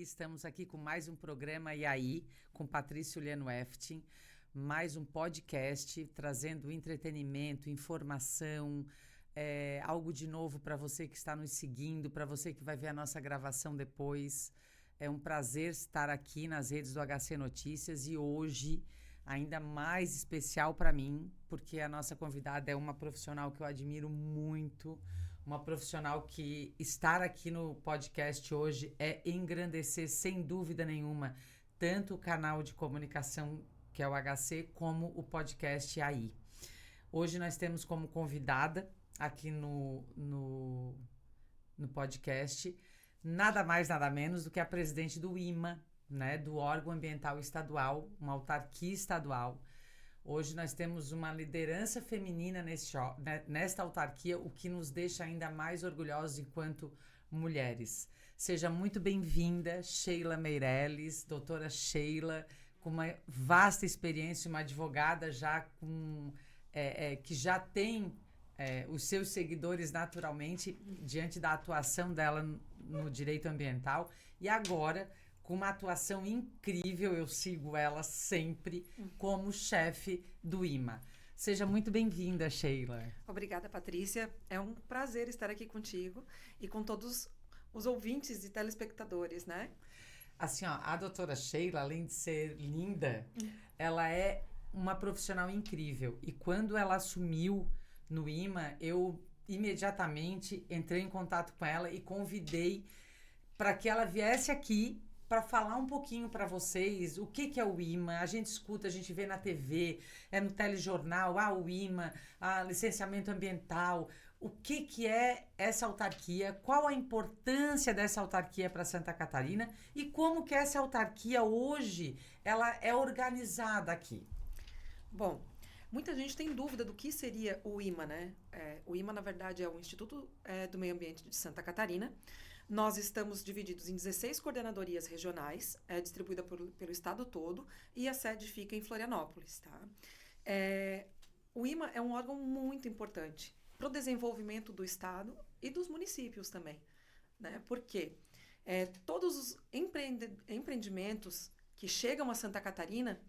Estamos aqui com mais um programa E aí, com Patrícia Uliano Efting, mais um podcast trazendo entretenimento, informação, algo de novo para você que está nos seguindo, para você que vai ver a nossa gravação depois. É um prazer estar aqui nas redes do HC Notícias e hoje ainda mais especial para mim, porque a nossa convidada é uma profissional que eu admiro muito, uma profissional que estar aqui no podcast hoje é engrandecer, sem dúvida nenhuma, tanto o canal de comunicação, que é o HC, como o podcast aí. Hoje nós temos como convidada aqui no podcast, nada mais, nada menos do que a presidente do IMA, né, do órgão ambiental estadual, uma autarquia estadual. Hoje nós temos uma liderança feminina nesta autarquia, o que nos deixa ainda mais orgulhosos enquanto mulheres. Seja muito bem-vinda, Sheila Meirelles, doutora Sheila, com uma vasta experiência, uma advogada já que já tem os seus seguidores naturalmente diante da atuação dela no direito ambiental e agora com uma atuação incrível, eu sigo ela sempre como chefe do IMA. Seja muito bem-vinda, Sheila. Obrigada, Patrícia. É um prazer estar aqui contigo e com todos os ouvintes e telespectadores, né? Assim, ó, a doutora Sheila, além de ser linda, ela é uma profissional incrível. E quando ela assumiu no IMA, eu imediatamente entrei em contato com ela e convidei para que ela viesse aqui para falar um pouquinho para vocês o que é o IMA. A gente escuta, a gente vê na TV, no telejornal, o IMA, licenciamento ambiental. O que é essa autarquia, qual a importância dessa autarquia para Santa Catarina e como que essa autarquia hoje ela é organizada aqui. Bom, muita gente tem dúvida do que seria o IMA, né? O IMA, na verdade, é o Instituto do Meio Ambiente de Santa Catarina. Nós estamos divididos em 16 coordenadorias regionais, distribuída pelo estado todo, e a sede fica em Florianópolis, tá? O IMA é um órgão muito importante para o desenvolvimento do estado e dos municípios também, né? Porque todos os empreendimentos que chegam a Santa Catarina,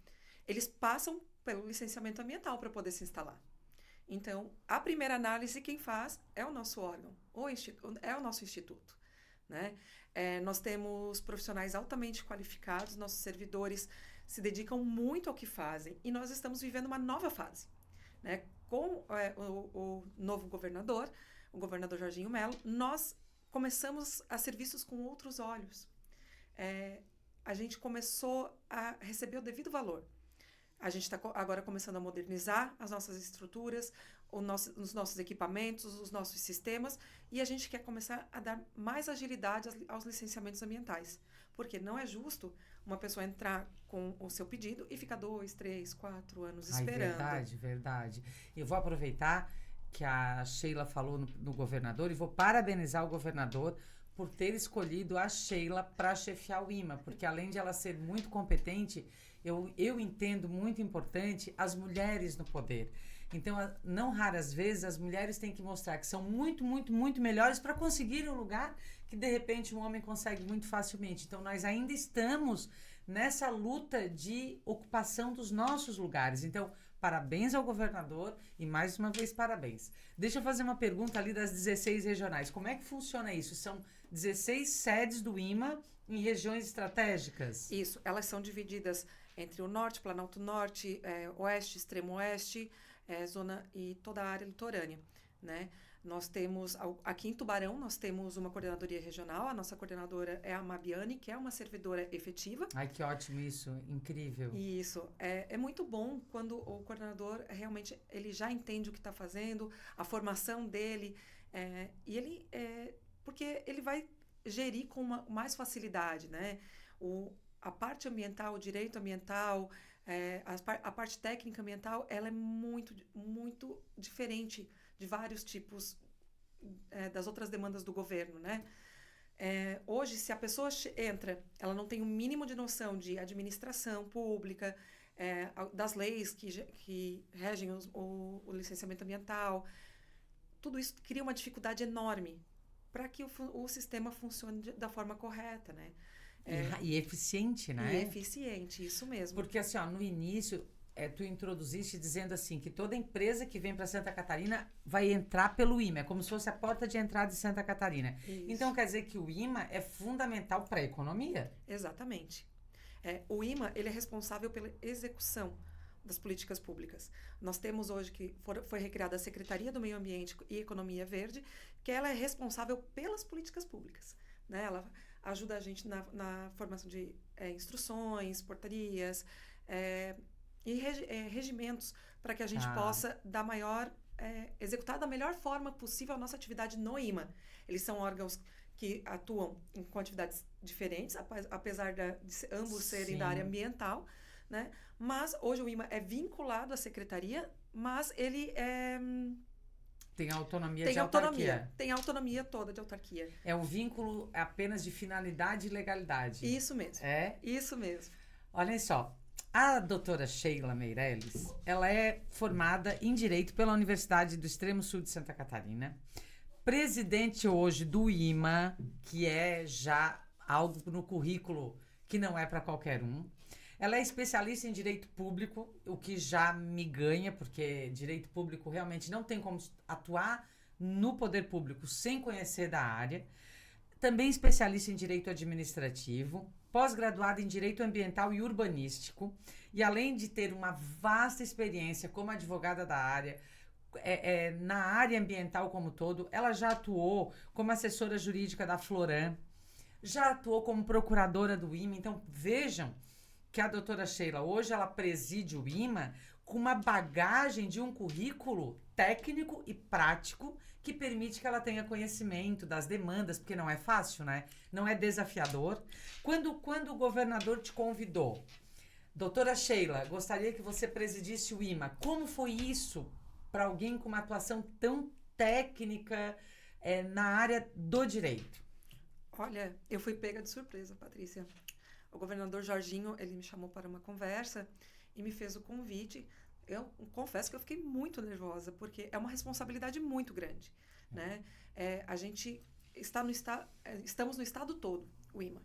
eles passam pelo licenciamento ambiental para poder se instalar. Então, a primeira análise quem faz é o nosso órgão, é o nosso instituto. Né? Nós temos profissionais altamente qualificados, nossos servidores se dedicam muito ao que fazem e nós estamos vivendo uma nova fase, né? Com o novo governador, o governador Jorginho Melo, nós começamos a ser vistos com outros olhos. A gente começou a receber o devido valor. A gente está agora começando a modernizar as nossas estruturas, os nossos equipamentos, os nossos sistemas, e a gente quer começar a dar mais agilidade aos licenciamentos ambientais. Porque não é justo uma pessoa entrar com o seu pedido e ficar 2, 3, 4 anos esperando. Verdade. Eu vou aproveitar que a Sheila falou no governador e vou parabenizar o governador por ter escolhido a Sheila para chefiar o IMA, porque além de ela ser muito competente, eu entendo muito importante as mulheres no poder. Então, não raras vezes, as mulheres têm que mostrar que são muito, muito, muito melhores para conseguir um lugar que, de repente, um homem consegue muito facilmente. Então, nós ainda estamos nessa luta de ocupação dos nossos lugares. Então, parabéns ao governador e, mais uma vez, parabéns. Deixa eu fazer uma pergunta ali das 16 regionais. Como é que funciona isso? São 16 sedes do IMA em regiões estratégicas? Isso, elas são divididas entre o norte, Planalto Norte, oeste, extremo oeste, zona e toda a área litorânea, né? Nós temos, aqui em Tubarão, nós temos uma coordenadoria regional, a nossa coordenadora é a Mabiane, que é uma servidora efetiva. Ai, que ótimo isso, incrível. Isso, é muito bom quando o coordenador realmente, ele já entende o que está fazendo, a formação dele, e ele, porque ele vai gerir com mais facilidade, né? A parte ambiental, o direito ambiental, a parte técnica ambiental, ela é muito, muito diferente de vários tipos das outras demandas do governo, né? Hoje, se a pessoa entra, ela não tem o mínimo de noção de administração pública, das leis que regem o licenciamento ambiental, tudo isso cria uma dificuldade enorme para que o sistema funcione da forma correta, né? E eficiente, né? E eficiente, isso mesmo. Porque assim, ó, no início, tu introduziste dizendo assim, que toda empresa que vem para Santa Catarina vai entrar pelo IMA, é como se fosse a porta de entrada de Santa Catarina. Isso. Então, quer dizer que o IMA é fundamental para a economia? Exatamente. O IMA, ele é responsável pela execução das políticas públicas. Nós temos hoje que foi recriada a Secretaria do Meio Ambiente e Economia Verde, que ela é responsável pelas políticas públicas, né? Ela ajuda a gente na formação de instruções, portarias e regimentos para que a gente possa executar da melhor forma possível a nossa atividade no IMA. Eles são órgãos que atuam com atividades diferentes, apesar de ambos serem da área ambiental, né? Mas hoje o IMA é vinculado à secretaria, mas ele tem autonomia de autarquia. Tem autonomia toda de autarquia. É um vínculo apenas de finalidade e legalidade. Isso mesmo. Isso mesmo. Olhem só, a doutora Sheila Meirelles, ela é formada em Direito pela Universidade do Extremo Sul de Santa Catarina, presidente hoje do IMA, que é já algo no currículo que não é para qualquer um. Ela é especialista em direito público, o que já me ganha, porque direito público realmente não tem como atuar no poder público sem conhecer da área. Também especialista em direito administrativo, pós-graduada em direito ambiental e urbanístico, e além de ter uma vasta experiência como advogada da área, na área ambiental como todo, ela já atuou como assessora jurídica da Floran, já atuou como procuradora do IMA. Então, vejam que a doutora Sheila, hoje ela preside o IMA com uma bagagem de um currículo técnico e prático que permite que ela tenha conhecimento das demandas, porque não é fácil, né? Não é desafiador. Quando o governador te convidou, doutora Sheila, gostaria que você presidisse o IMA, como foi isso para alguém com uma atuação tão técnica na área do direito? Olha, eu fui pega de surpresa, Patrícia. O governador Jorginho, ele me chamou para uma conversa e me fez o convite. Eu confesso que eu fiquei muito nervosa, porque é uma responsabilidade muito grande, né? A gente estamos no estado todo, o IMA.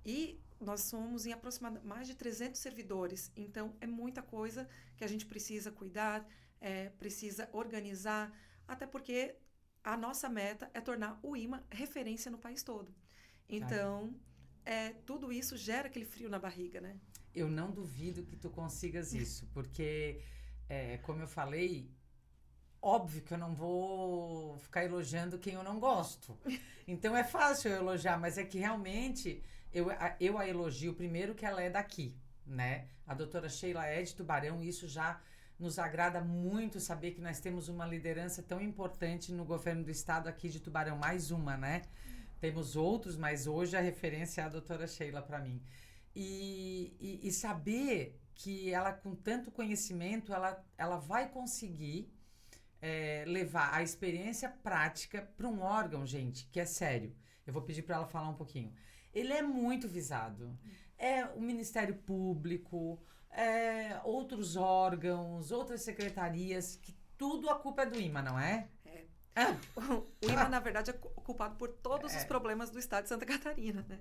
E nós somos em aproximadamente mais de 300 servidores, então é muita coisa que a gente precisa cuidar, precisa organizar, até porque a nossa meta é tornar o IMA referência no país todo. Então, tudo isso gera aquele frio na barriga, né? Eu não duvido que tu consigas isso, porque, como eu falei, óbvio que eu não vou ficar elogiando quem eu não gosto. Então é fácil eu elogiar, mas é que realmente eu a elogio primeiro que ela é daqui, né? A doutora Sheila é de Tubarão e isso já nos agrada muito saber que nós temos uma liderança tão importante no governo do estado aqui de Tubarão, mais uma, né? Temos outros, mas hoje a referência é a doutora Sheila para mim. E saber que ela, com tanto conhecimento, ela vai conseguir levar a experiência prática para um órgão, gente, que é sério. Eu vou pedir para ela falar um pouquinho. Ele é muito visado. É o Ministério Público, outros órgãos, outras secretarias, que tudo a culpa é do IMA, não é? O IMA, na verdade, é culpado por todos os problemas do estado de Santa Catarina, né?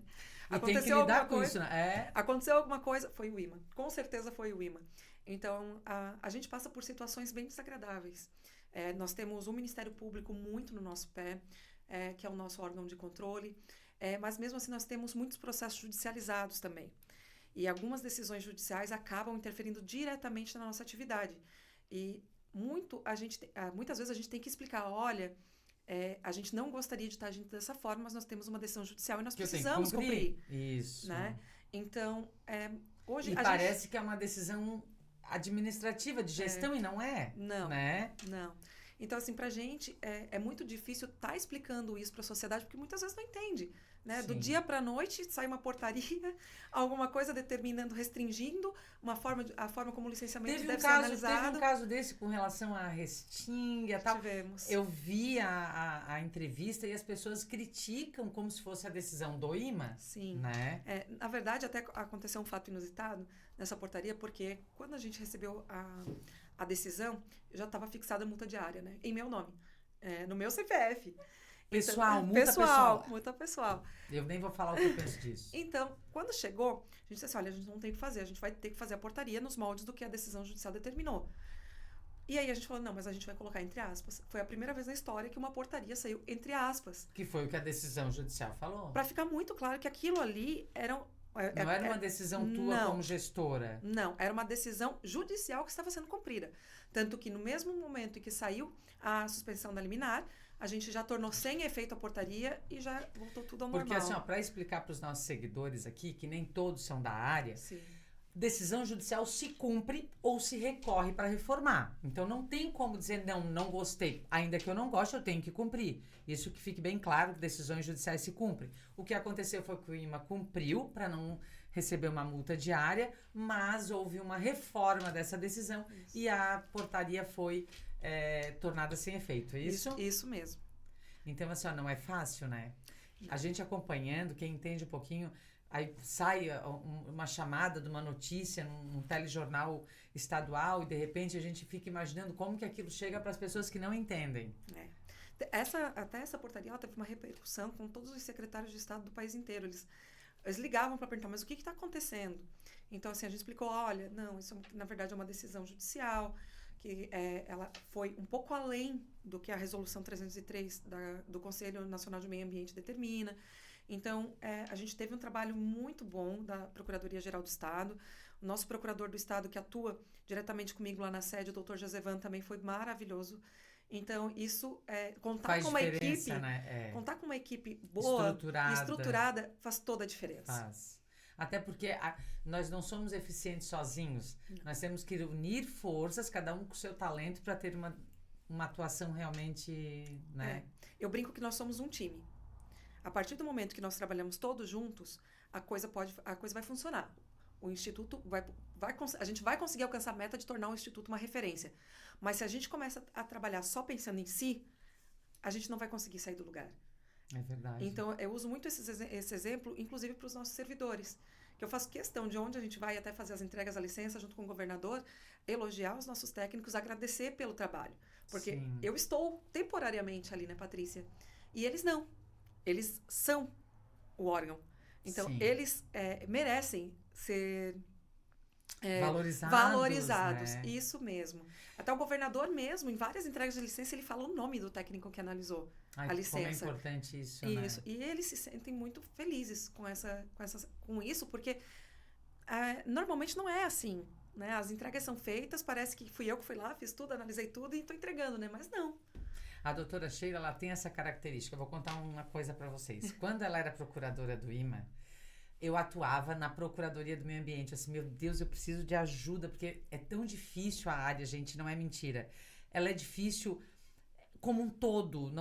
E tem que lidar com isso, né? Aconteceu alguma coisa, foi o IMA. Com certeza foi o IMA. Então, a gente passa por situações bem desagradáveis. Nós temos o Ministério Público muito no nosso pé, que é o nosso órgão de controle, mas mesmo assim nós temos muitos processos judicializados também. E algumas decisões judiciais acabam interferindo diretamente na nossa atividade. E muitas vezes a gente tem que explicar, olha, a gente não gostaria de estar agindo dessa forma, mas nós temos uma decisão judicial e nós precisamos cumprir. Isso. Né? Então, hoje... parece que é uma decisão administrativa, de gestão, e não é. Não, né? Não. Então, assim, pra gente é muito difícil estar explicando isso para a sociedade, porque muitas vezes não entende, né? Do Sim. dia para a noite sai uma portaria, alguma coisa determinando, restringindo a forma como o licenciamento deve ser analisado. Teve um caso desse com relação à restinga e tal. Tivemos. Eu vi a entrevista e as pessoas criticam como se fosse a decisão do IMA. Sim. Né? Na verdade, até aconteceu um fato inusitado nessa portaria, porque quando a gente recebeu a decisão, já estava fixada a multa diária, né? Em meu nome, no meu CPF. Pessoal, então, multa pessoal. Multa pessoal. Eu nem vou falar o que eu penso disso. Então, quando chegou, a gente disse assim, olha, a gente não tem o que fazer, a gente vai ter que fazer a portaria nos moldes do que a decisão judicial determinou. E aí a gente falou, não, mas a gente vai colocar entre aspas. Foi a primeira vez na história que uma portaria saiu entre aspas. Que foi o que a decisão judicial falou. Para ficar muito claro que aquilo ali não era uma decisão tua como gestora. Não, era uma decisão judicial que estava sendo cumprida. Tanto que no mesmo momento em que saiu a suspensão da liminar, a gente já tornou sem efeito a portaria e já voltou tudo ao normal. Porque assim, para explicar para os nossos seguidores aqui, que nem todos são da área, Sim. Decisão judicial se cumpre ou se recorre para reformar. Então não tem como dizer não gostei. Ainda que eu não goste, eu tenho que cumprir. Isso que fique bem claro, que decisões judiciais se cumprem. O que aconteceu foi que o IMA cumpriu para não receber uma multa diária, mas houve uma reforma dessa decisão e a portaria foi tornada sem efeito. É isso? Isso mesmo. Então, assim, não é fácil, né? A gente acompanhando, quem entende um pouquinho... Aí sai uma chamada de uma notícia num telejornal estadual e, de repente, a gente fica imaginando como que aquilo chega para as pessoas que não entendem. Até essa portaria ela teve uma repercussão com todos os secretários de Estado do país inteiro. Eles ligavam para perguntar, mas o que está acontecendo? Então, assim, a gente explicou, olha, não, isso na verdade é uma decisão judicial, que ela foi um pouco além do que a Resolução 303 do Conselho Nacional de Meio Ambiente determina. Então, a gente teve um trabalho muito bom da Procuradoria-Geral do Estado. O nosso procurador do Estado, que atua diretamente comigo lá na sede, o doutor Josevan, também foi maravilhoso. Então, isso, contar com uma equipe, né? Contar com uma equipe boa, estruturada, faz toda a diferença. Faz. Até porque nós não somos eficientes sozinhos. Não. Nós temos que unir forças, cada um com o seu talento, para ter uma atuação realmente... Né? Eu brinco que nós somos um time. A partir do momento que nós trabalhamos todos juntos, a coisa vai funcionar. O Instituto a gente vai conseguir alcançar a meta de tornar o Instituto uma referência. Mas se a gente começa a trabalhar só pensando em si, a gente não vai conseguir sair do lugar. É verdade. Então, eu uso muito esse exemplo, inclusive para os nossos servidores. Que eu faço questão de onde a gente vai até fazer as entregas da licença junto com o governador, elogiar os nossos técnicos, agradecer pelo trabalho. Porque Sim. Eu estou temporariamente ali, né, Patrícia? E eles não. Eles são o órgão. Então, Sim. Eles merecem ser valorizados. Né? Isso mesmo. Até o governador mesmo, em várias entregas de licença, ele fala o nome do técnico que analisou a licença. Como é importante isso, Isso. Né? E eles se sentem muito felizes com isso, porque normalmente não é assim. Né? As entregas são feitas, parece que fui eu que fui lá, fiz tudo, analisei tudo e estou entregando, né? Mas não. A doutora Sheila, ela tem essa característica. Eu vou contar uma coisa para vocês. Quando ela era procuradora do IMA, eu atuava na Procuradoria do Meio Ambiente. Assim, meu Deus, eu preciso de ajuda, porque é tão difícil a área, gente, não é mentira. Ela é difícil como um todo.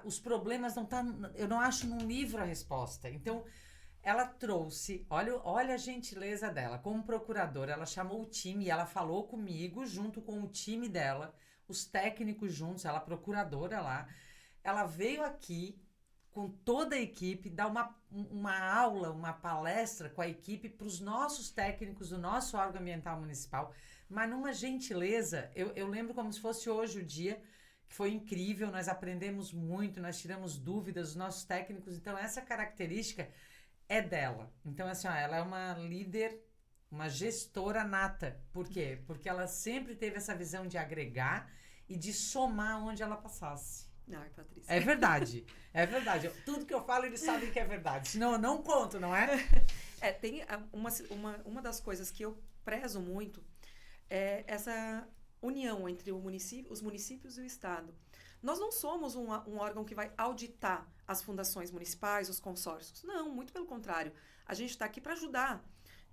Os problemas não estão... Eu não acho num livro a resposta. Então, ela trouxe... Olha a gentileza dela. Como procuradora, ela chamou o time e ela falou comigo, junto com o time dela, os técnicos juntos, ela procuradora lá, ela veio aqui com toda a equipe, dar uma aula, uma palestra com a equipe para os nossos técnicos do nosso órgão ambiental municipal, mas numa gentileza, eu lembro como se fosse hoje o dia, que foi incrível, nós aprendemos muito, nós tiramos dúvidas dos nossos técnicos, então essa característica é dela. Então assim, ela é uma líder, uma gestora nata. Por quê? Porque ela sempre teve essa visão de agregar e de somar onde ela passasse. Ai, Patrícia. É verdade. É verdade. Tudo que eu falo, eles sabem que é verdade. Senão eu não conto, não é? Tem uma das coisas que eu prezo muito é essa união entre os municípios e o Estado. Nós não somos um órgão que vai auditar as fundações municipais, os consórcios. Não, muito pelo contrário. A gente está aqui para ajudar.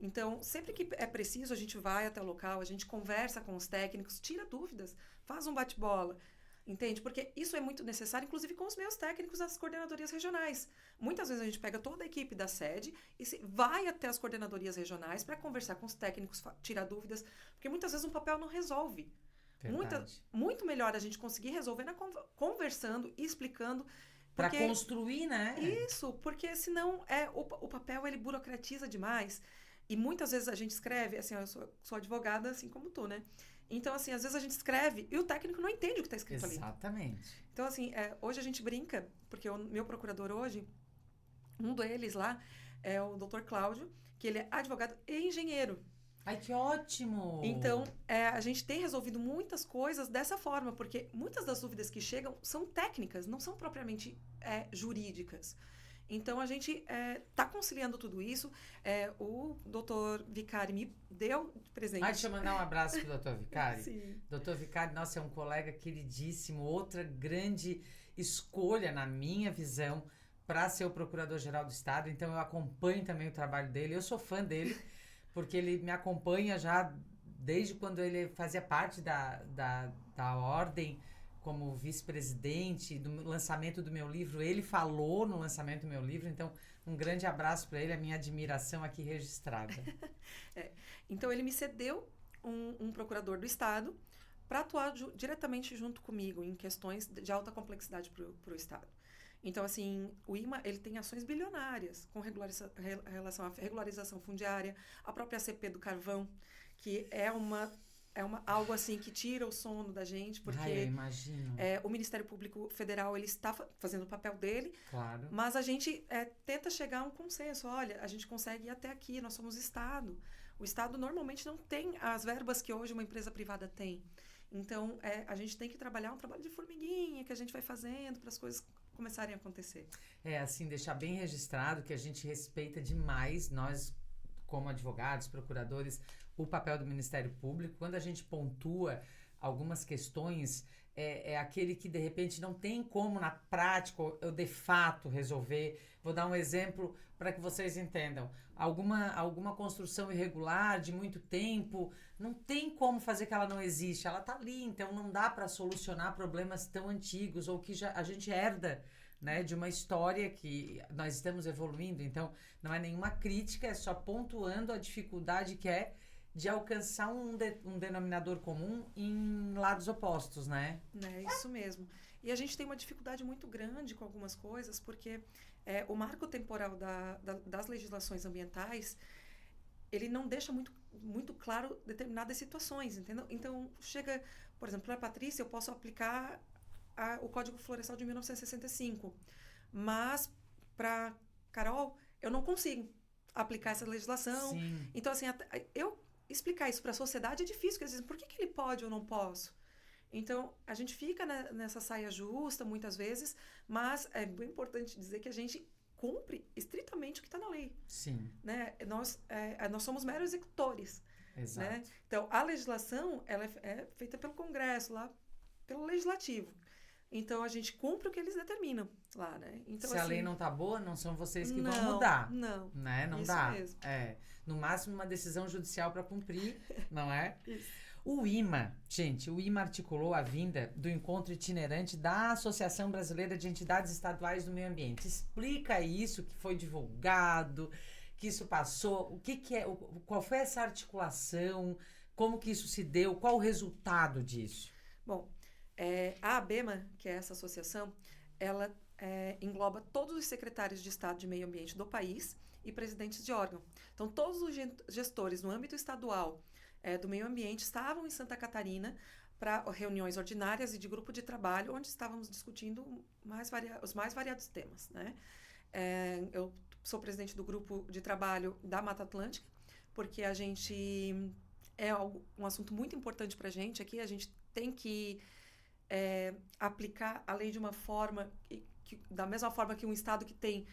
Então, sempre que é preciso, a gente vai até o local, a gente conversa com os técnicos, tira dúvidas, faz um bate-bola. Entende? Porque isso é muito necessário, inclusive com os meus técnicos das coordenadorias regionais. Muitas vezes a gente pega toda a equipe da sede e vai até as coordenadorias regionais para conversar com os técnicos, tirar dúvidas, porque muitas vezes um papel não resolve. Muito melhor a gente conseguir resolver conversando e explicando. Para construir, né? Isso, porque senão o papel ele burocratiza demais. E muitas vezes a gente escreve, assim, eu sou advogada assim como tu, né? Então, assim, às vezes a gente escreve e o técnico não entende o que está escrito ali. Exatamente. Então, assim, hoje a gente brinca, porque o meu procurador hoje, um deles lá, é o Dr. Cláudio, que ele é advogado e engenheiro. Ai, que ótimo! Então, a gente tem resolvido muitas coisas dessa forma, porque muitas das dúvidas que chegam são técnicas, não são propriamente jurídicas. Então, a gente está conciliando tudo isso. O doutor Vicari me deu de presente. Deixa eu mandar um abraço para o doutor Vicari. Sim. Doutor Vicari, nossa, é um colega queridíssimo, outra grande escolha, na minha visão, para ser o Procurador-Geral do Estado. Então, eu acompanho também o trabalho dele. Eu sou fã dele, porque ele me acompanha já desde quando ele fazia parte da ordem, como vice-presidente, do lançamento do meu livro. Ele falou no lançamento do meu livro, então um grande abraço para ele, a minha admiração aqui registrada. Então ele me cedeu um procurador do Estado para atuar diretamente junto comigo em questões de alta complexidade para o Estado. Então, assim, o IMA ele tem ações bilionárias com relação à regularização fundiária, a própria CP do carvão, que é algo assim que tira o sono da gente, porque eu imagino. O Ministério Público Federal ele está fazendo o papel dele, claro. Mas a gente tenta chegar a um consenso. Olha, a gente consegue ir até aqui, nós somos Estado. O Estado normalmente não tem as verbas que hoje uma empresa privada tem. Então, a gente tem que trabalhar um trabalho de formiguinha que a gente vai fazendo para as coisas começarem a acontecer. Assim, deixar bem registrado que a gente respeita demais, nós como advogados, procuradores, o papel do Ministério Público. Quando a gente pontua algumas questões, é aquele que, de repente, não tem como, na prática, eu de fato resolver. Vou dar um exemplo para que vocês entendam. Alguma construção irregular de muito tempo, não tem como fazer que ela não existe. Ela está ali, então não dá para solucionar problemas tão antigos ou que a gente herda, né, de uma história que nós estamos evoluindo. Então, não é nenhuma crítica, é só pontuando a dificuldade que é de alcançar um denominador comum em lados opostos, né? É isso mesmo. E a gente tem uma dificuldade muito grande com algumas coisas, porque o marco temporal das legislações ambientais, ele não deixa muito claro determinadas situações, entendeu? Então, chega, por exemplo, para a Patrícia, eu posso aplicar o Código Florestal de 1965, mas para Carol, eu não consigo aplicar essa legislação. Sim. Então, assim, eu explicar isso para a sociedade é difícil, porque eles dizem, por que ele pode ou não posso? Então, a gente fica nessa saia justa, muitas vezes, mas é bem importante dizer que a gente cumpre estritamente o que está na lei. Sim. Né? Nós somos meros executores. Exato. Né? Então, a legislação ela é feita pelo Congresso, lá pelo Legislativo. Então, a gente cumpre o que eles determinam lá, né? Então, se a lei não tá boa, não são vocês que vão mudar. Não, né? Não isso dá. Mesmo. No máximo, uma decisão judicial para cumprir, não é? Isso. O IMA articulou a vinda do encontro itinerante da Associação Brasileira de Entidades Estaduais do Meio Ambiente. Explica isso, que foi divulgado, que isso passou, o que é, qual foi essa articulação, como que isso se deu, qual o resultado disso? Bom, a ABEMA, que é essa associação, ela engloba todos os secretários de Estado de Meio Ambiente do país e presidentes de órgão. Então, todos os gestores no âmbito estadual do meio ambiente estavam em Santa Catarina para reuniões ordinárias e de grupo de trabalho, onde estávamos discutindo os mais variados temas. Né? Eu sou presidente do grupo de trabalho da Mata Atlântica, porque a gente um assunto muito importante para a gente aqui. A gente tem que aplicar a lei de uma forma da mesma forma que um estado que tem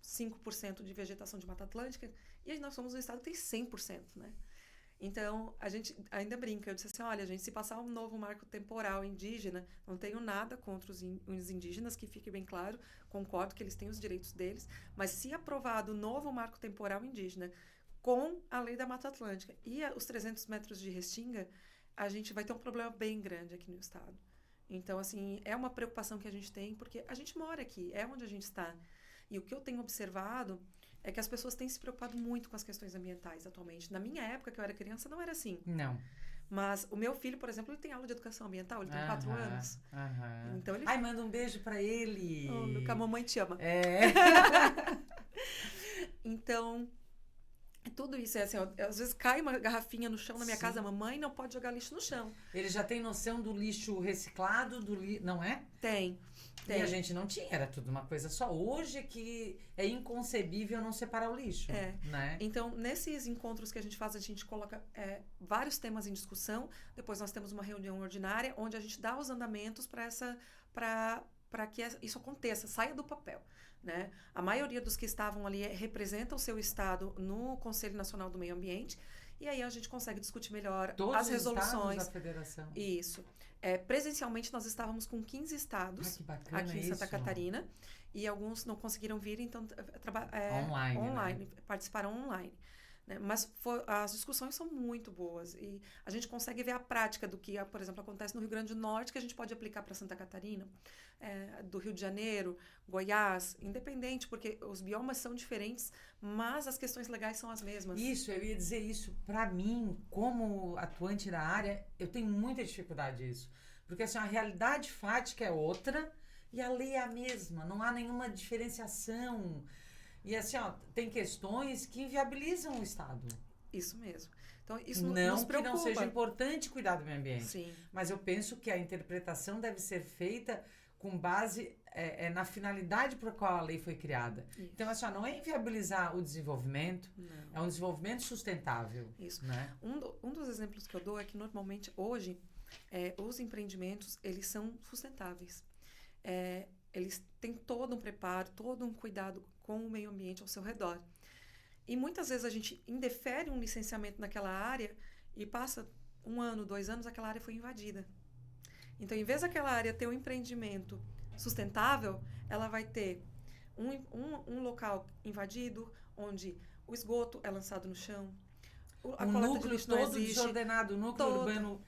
5% de vegetação de Mata Atlântica, e nós somos um estado que tem 100%, né? Então, a gente ainda brinca. Eu disse assim, olha, gente, se passar um novo marco temporal indígena, não tenho nada contra os indígenas, que fique bem claro, concordo que eles têm os direitos deles, mas se aprovado o novo marco temporal indígena com a lei da Mata Atlântica e os 300 metros de restinga, a gente vai ter um problema bem grande aqui no estado. Então, assim, é uma preocupação que a gente tem, porque a gente mora aqui, é onde a gente está. E o que eu tenho observado é que as pessoas têm se preocupado muito com as questões ambientais atualmente. Na minha época, que eu era criança, não era assim. Não. Mas o meu filho, por exemplo, ele tem aula de educação ambiental, ele tem 4 anos. Então ele... Ai, manda um beijo pra ele. Oh, que a mamãe te ama. Então, tudo isso é assim, ó, às vezes cai uma garrafinha no chão na minha casa, a mamãe não pode jogar lixo no chão. Ele já tem noção do lixo reciclado, não é? Tem. E a gente não tinha, era tudo uma coisa só. Hoje que é inconcebível não separar o lixo, né? Então, nesses encontros que a gente faz, a gente coloca vários temas em discussão. Depois nós temos uma reunião ordinária, onde a gente dá os andamentos para que isso aconteça, saia do papel. Né? A maioria dos que estavam ali representa o seu estado no Conselho Nacional do Meio Ambiente, e aí a gente consegue discutir melhor as resoluções. Todos os estados da federação. Isso. Presencialmente, nós estávamos com 15 estados aqui em Santa Catarina, e alguns não conseguiram vir, então online, né? Participaram online. Né? Mas as discussões são muito boas, e a gente consegue ver a prática do que, por exemplo, acontece no Rio Grande do Norte, que a gente pode aplicar para Santa Catarina, do Rio de Janeiro, Goiás, independente, porque os biomas são diferentes, mas as questões legais são as mesmas. Isso, eu ia dizer isso. Para mim, como atuante da área, eu tenho muita dificuldade nisso. Porque assim, a realidade fática é outra e a lei é a mesma, não há nenhuma diferenciação. E assim, ó, tem questões que inviabilizam o Estado. Isso mesmo. Então, isso nos preocupa. Que não seja importante cuidar do meio ambiente. Sim. Mas eu penso que a interpretação deve ser feita com base na finalidade por qual a lei foi criada. Isso. Então, assim, ó, não é inviabilizar o desenvolvimento, é um desenvolvimento sustentável. Isso. Né? Um dos exemplos que eu dou é que, normalmente, hoje, os empreendimentos, eles são sustentáveis. Eles têm todo um preparo, todo um cuidado com o meio ambiente ao seu redor. E muitas vezes a gente indefere um licenciamento naquela área e passa 1 ano, 2 anos, aquela área foi invadida. Então, em vez daquela área ter um empreendimento sustentável, ela vai ter um local invadido, onde o esgoto é lançado no chão, a coleta de lixo todo desordenado, o núcleo urbano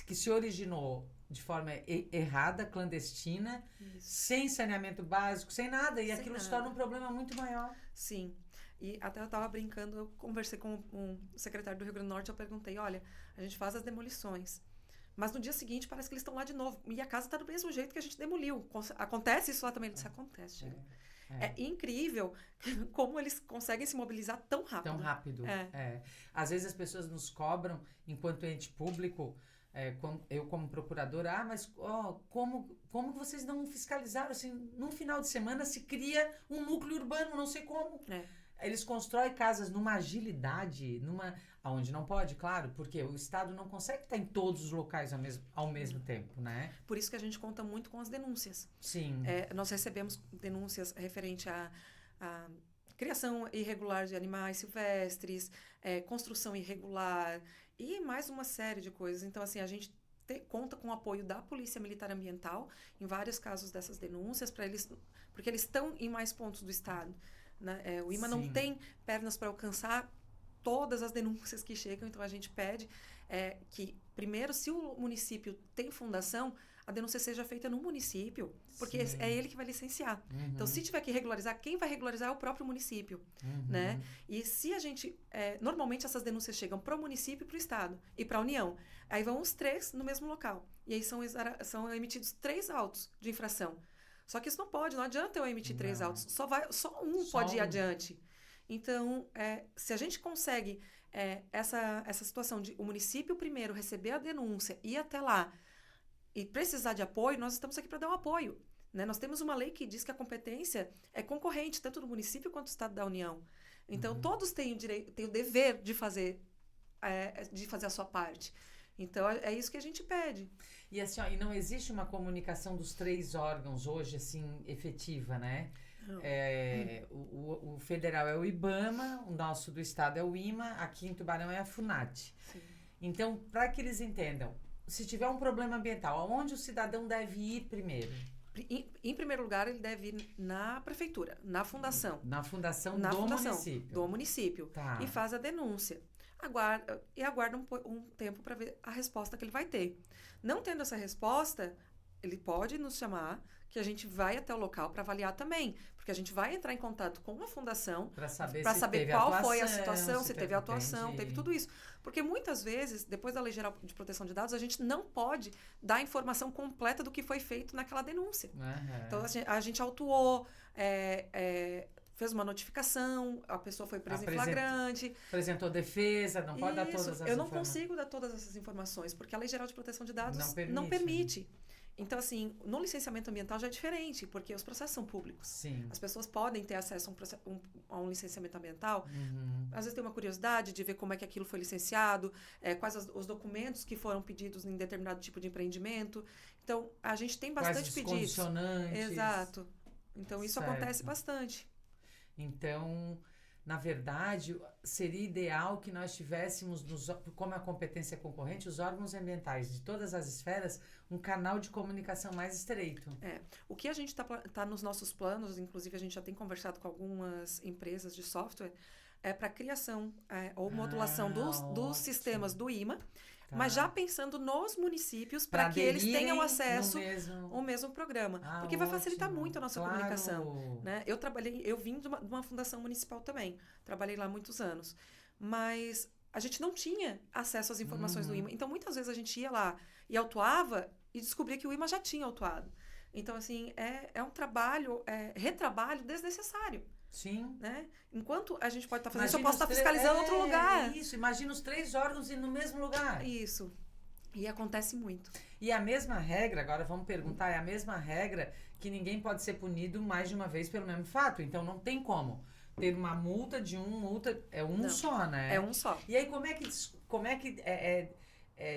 que se originou de forma errada, clandestina, sem saneamento básico, sem nada. E aquilo se torna um problema muito maior. Sim. E até eu estava brincando, eu conversei com um secretário do Rio Grande do Norte, eu perguntei, olha, a gente faz as demolições, mas no dia seguinte parece que eles estão lá de novo. E a casa está do mesmo jeito que a gente demoliu. Acontece isso lá também? Ele disse, acontece. É incrível como eles conseguem se mobilizar tão rápido. Tão rápido. Às vezes as pessoas nos cobram, enquanto ente público, eu como procuradora, mas como vocês não fiscalizaram? Assim, num final de semana se cria um núcleo urbano, não sei como. Eles constroem casas numa agilidade, onde não pode, claro, porque o Estado não consegue estar em todos os locais ao mesmo tempo, né? Por isso que a gente conta muito com as denúncias. Sim. Nós recebemos denúncias referente à criação irregular de animais silvestres, construção irregular e mais uma série de coisas. Então, assim, a gente conta com o apoio da Polícia Militar Ambiental em vários casos dessas denúncias, porque eles estão em mais pontos do Estado. Né? O IMA não tem pernas para alcançar todas as denúncias que chegam, então a gente pede que, primeiro, se o município tem fundação, a denúncia seja feita no município, porque é ele que vai licenciar. Então, se tiver que regularizar, quem vai regularizar é o próprio município. Né? E se a gente... normalmente, essas denúncias chegam para o município e para o Estado, e para a União. Aí vão os 3 no mesmo local. E aí são emitidos 3 autos de infração. Só que isso não pode, não adianta eu emitir 3 autos. Só um pode ir adiante. Então, se a gente consegue essa situação de o município primeiro receber a denúncia, ir até lá e precisar de apoio, nós estamos aqui para dar um apoio. Né? Nós temos uma lei que diz que a competência é concorrente, tanto do município quanto do Estado da União. Então, todos têm o dever de fazer a sua parte. Então, é isso que a gente pede. E assim, e não existe uma comunicação dos 3 órgãos hoje, assim, efetiva, né? O federal é o IBAMA, o nosso do estado é o IMA, aqui em Tubarão é a FUNAT. Sim. Então, para que eles entendam, se tiver um problema ambiental, aonde o cidadão deve ir primeiro? Em primeiro lugar, ele deve ir na prefeitura, na fundação. Na fundação do município. Do município. Tá. E faz a denúncia. aguarda um tempo para ver a resposta que ele vai ter. Não tendo essa resposta, ele pode nos chamar, que a gente vai até o local para avaliar também, porque a gente vai entrar em contato com a fundação para saber, qual foi a situação, se teve atuação, entendi. teve tudo isso. Porque muitas vezes, depois da Lei Geral de Proteção de Dados, a gente não pode dar a informação completa do que foi feito naquela denúncia. Então, a gente autuou, fez uma notificação, a pessoa foi presa em flagrante. Apresentou defesa, não pode dar todas as informações. Eu não consigo dar todas essas informações, porque a Lei Geral de Proteção de Dados não permite. Então, assim, no licenciamento ambiental já é diferente, porque os processos são públicos. Sim. As pessoas podem ter acesso a um licenciamento ambiental. Uhum. Às vezes tem uma curiosidade de ver como é que aquilo foi licenciado, quais os documentos que foram pedidos em determinado tipo de empreendimento. Então, a gente tem bastante pedidos. Condicionantes. Exato. Então, isso acontece bastante. Então, na verdade, seria ideal que nós tivéssemos, como a competência concorrente, os órgãos ambientais de todas as esferas, um canal de comunicação mais estreito. O que a gente tá nos nossos planos, inclusive a gente já tem conversado com algumas empresas de software, é para criação ou modulação dos sistemas do IMA, mas já pensando nos municípios para que eles tenham acesso ao mesmo programa. Porque vai facilitar muito a nossa comunicação. Né? Eu vim de uma fundação municipal também. Trabalhei lá há muitos anos. Mas a gente não tinha acesso às informações do IMA. Então, muitas vezes a gente ia lá e autuava e descobria que o IMA já tinha autuado. Então, assim, é um trabalho, retrabalho desnecessário. Sim. Né? Enquanto a gente pode estar fazendo isso, eu posso estar fiscalizando em outro lugar. Isso, imagina os 3 órgãos indo no mesmo lugar. Isso. E acontece muito. E a mesma regra, agora vamos perguntar, é a mesma regra que ninguém pode ser punido mais de uma vez pelo mesmo fato. Então não tem como ter uma multa de multa, não. Só, né? É um só. E aí como é que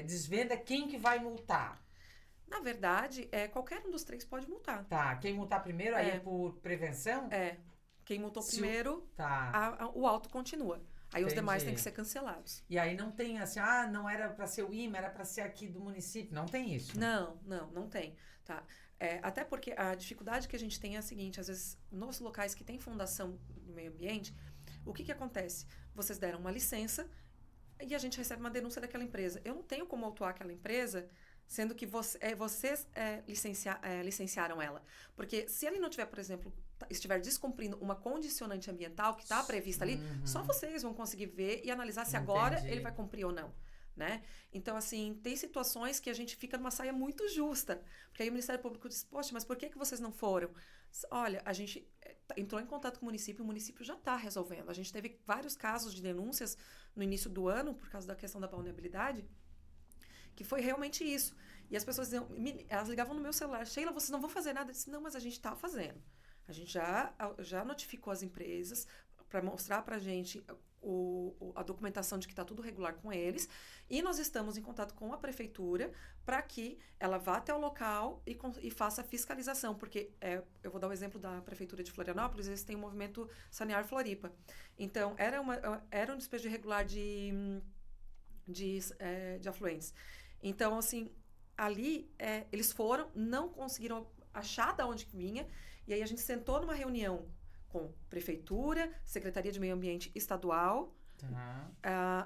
desvenda quem que vai multar? Na verdade, qualquer um dos 3 pode multar. Tá, quem multar primeiro aí é por prevenção? Quem multou primeiro, Tá. O auto continua. Aí Entendi. Os demais têm que ser cancelados. E aí não tem assim, não era para ser o IMA, era para ser aqui do município. Não tem isso? Não tem. Tá? Até porque a dificuldade que a gente tem é a seguinte, às vezes, nos locais que tem fundação do meio ambiente, o que acontece? Vocês deram uma licença e a gente recebe uma denúncia daquela empresa. Eu não tenho como autuar aquela empresa, sendo que vocês licenciaram ela. Porque se ele não tiver, por exemplo, estiver descumprindo uma condicionante ambiental que está prevista ali, só vocês vão conseguir ver e analisar se agora ele vai cumprir ou não. Né? Então, assim, tem situações que a gente fica numa saia muito justa. Porque aí o Ministério Público diz, poxa, mas por que vocês não foram? Olha, a gente entrou em contato com o município já está resolvendo. A gente teve vários casos de denúncias no início do ano, por causa da questão da vulnerabilidade, que foi realmente isso. E as pessoas diziam, elas ligavam no meu celular, Sheila, vocês não vão fazer nada? Eu disse, não, mas a gente está fazendo. A gente já notificou as empresas para mostrar para a gente a documentação de que está tudo regular com eles, e nós estamos em contato com a prefeitura para que ela vá até o local e faça a fiscalização, porque eu vou dar o exemplo da prefeitura de Florianópolis, eles têm o movimento Sanear Floripa. Então, era um despejo irregular de afluentes. Então, assim, ali eles foram, não conseguiram achar de onde vinha, e aí a gente sentou numa reunião com prefeitura, Secretaria de Meio Ambiente Estadual,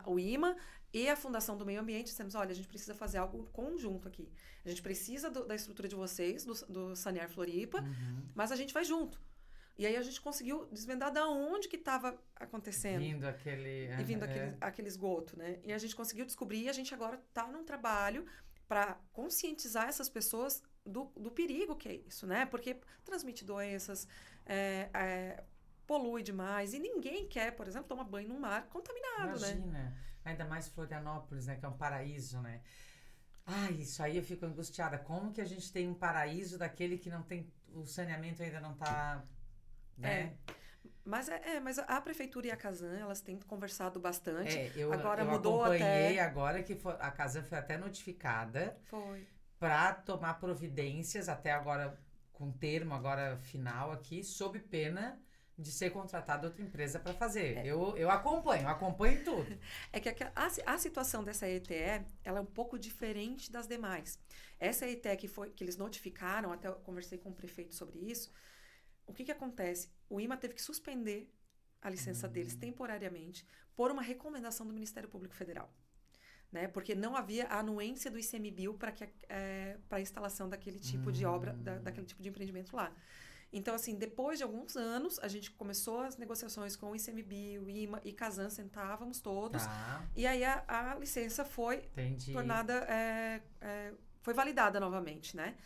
o IMA e a Fundação do Meio Ambiente. Dissemos, olha, a gente precisa fazer algo conjunto aqui. A gente precisa da estrutura de vocês, do Sanear Floripa, mas a gente vai junto. E aí a gente conseguiu desvendar de onde que estava acontecendo. Vindo aquele... aquele esgoto, né? E a gente conseguiu descobrir, e a gente agora está num trabalho para conscientizar essas pessoas do perigo que é isso, né? Porque transmite doenças, polui demais, e ninguém quer, por exemplo, tomar banho num mar contaminado, Imagina, né? Ainda mais Florianópolis, né? Que é um paraíso, né? Isso aí eu fico angustiada. Como que a gente tem um paraíso daquele que não tem... O saneamento ainda não está... Né? Mas a prefeitura e a Casan, elas têm conversado bastante. Eu mudou acompanhei agora que a Casan foi até notificada. Foi. Para tomar providências, até agora, com termo agora final aqui, sob pena de ser contratada outra empresa para fazer. Eu acompanho tudo. É que a situação dessa ETE, ela é um pouco diferente das demais. Essa ETE que eles notificaram, até eu conversei com o prefeito sobre isso, o que acontece? O IMA teve que suspender a licença deles temporariamente por uma recomendação do Ministério Público Federal. Né? Porque não havia a anuência do ICMBio para a instalação daquele tipo de obra, daquele tipo de empreendimento lá. Então, assim, depois de alguns anos, a gente começou as negociações com o ICMBio, o IMA e Casan, sentávamos todos. Tá. E aí a licença foi tornada, foi validada novamente, né?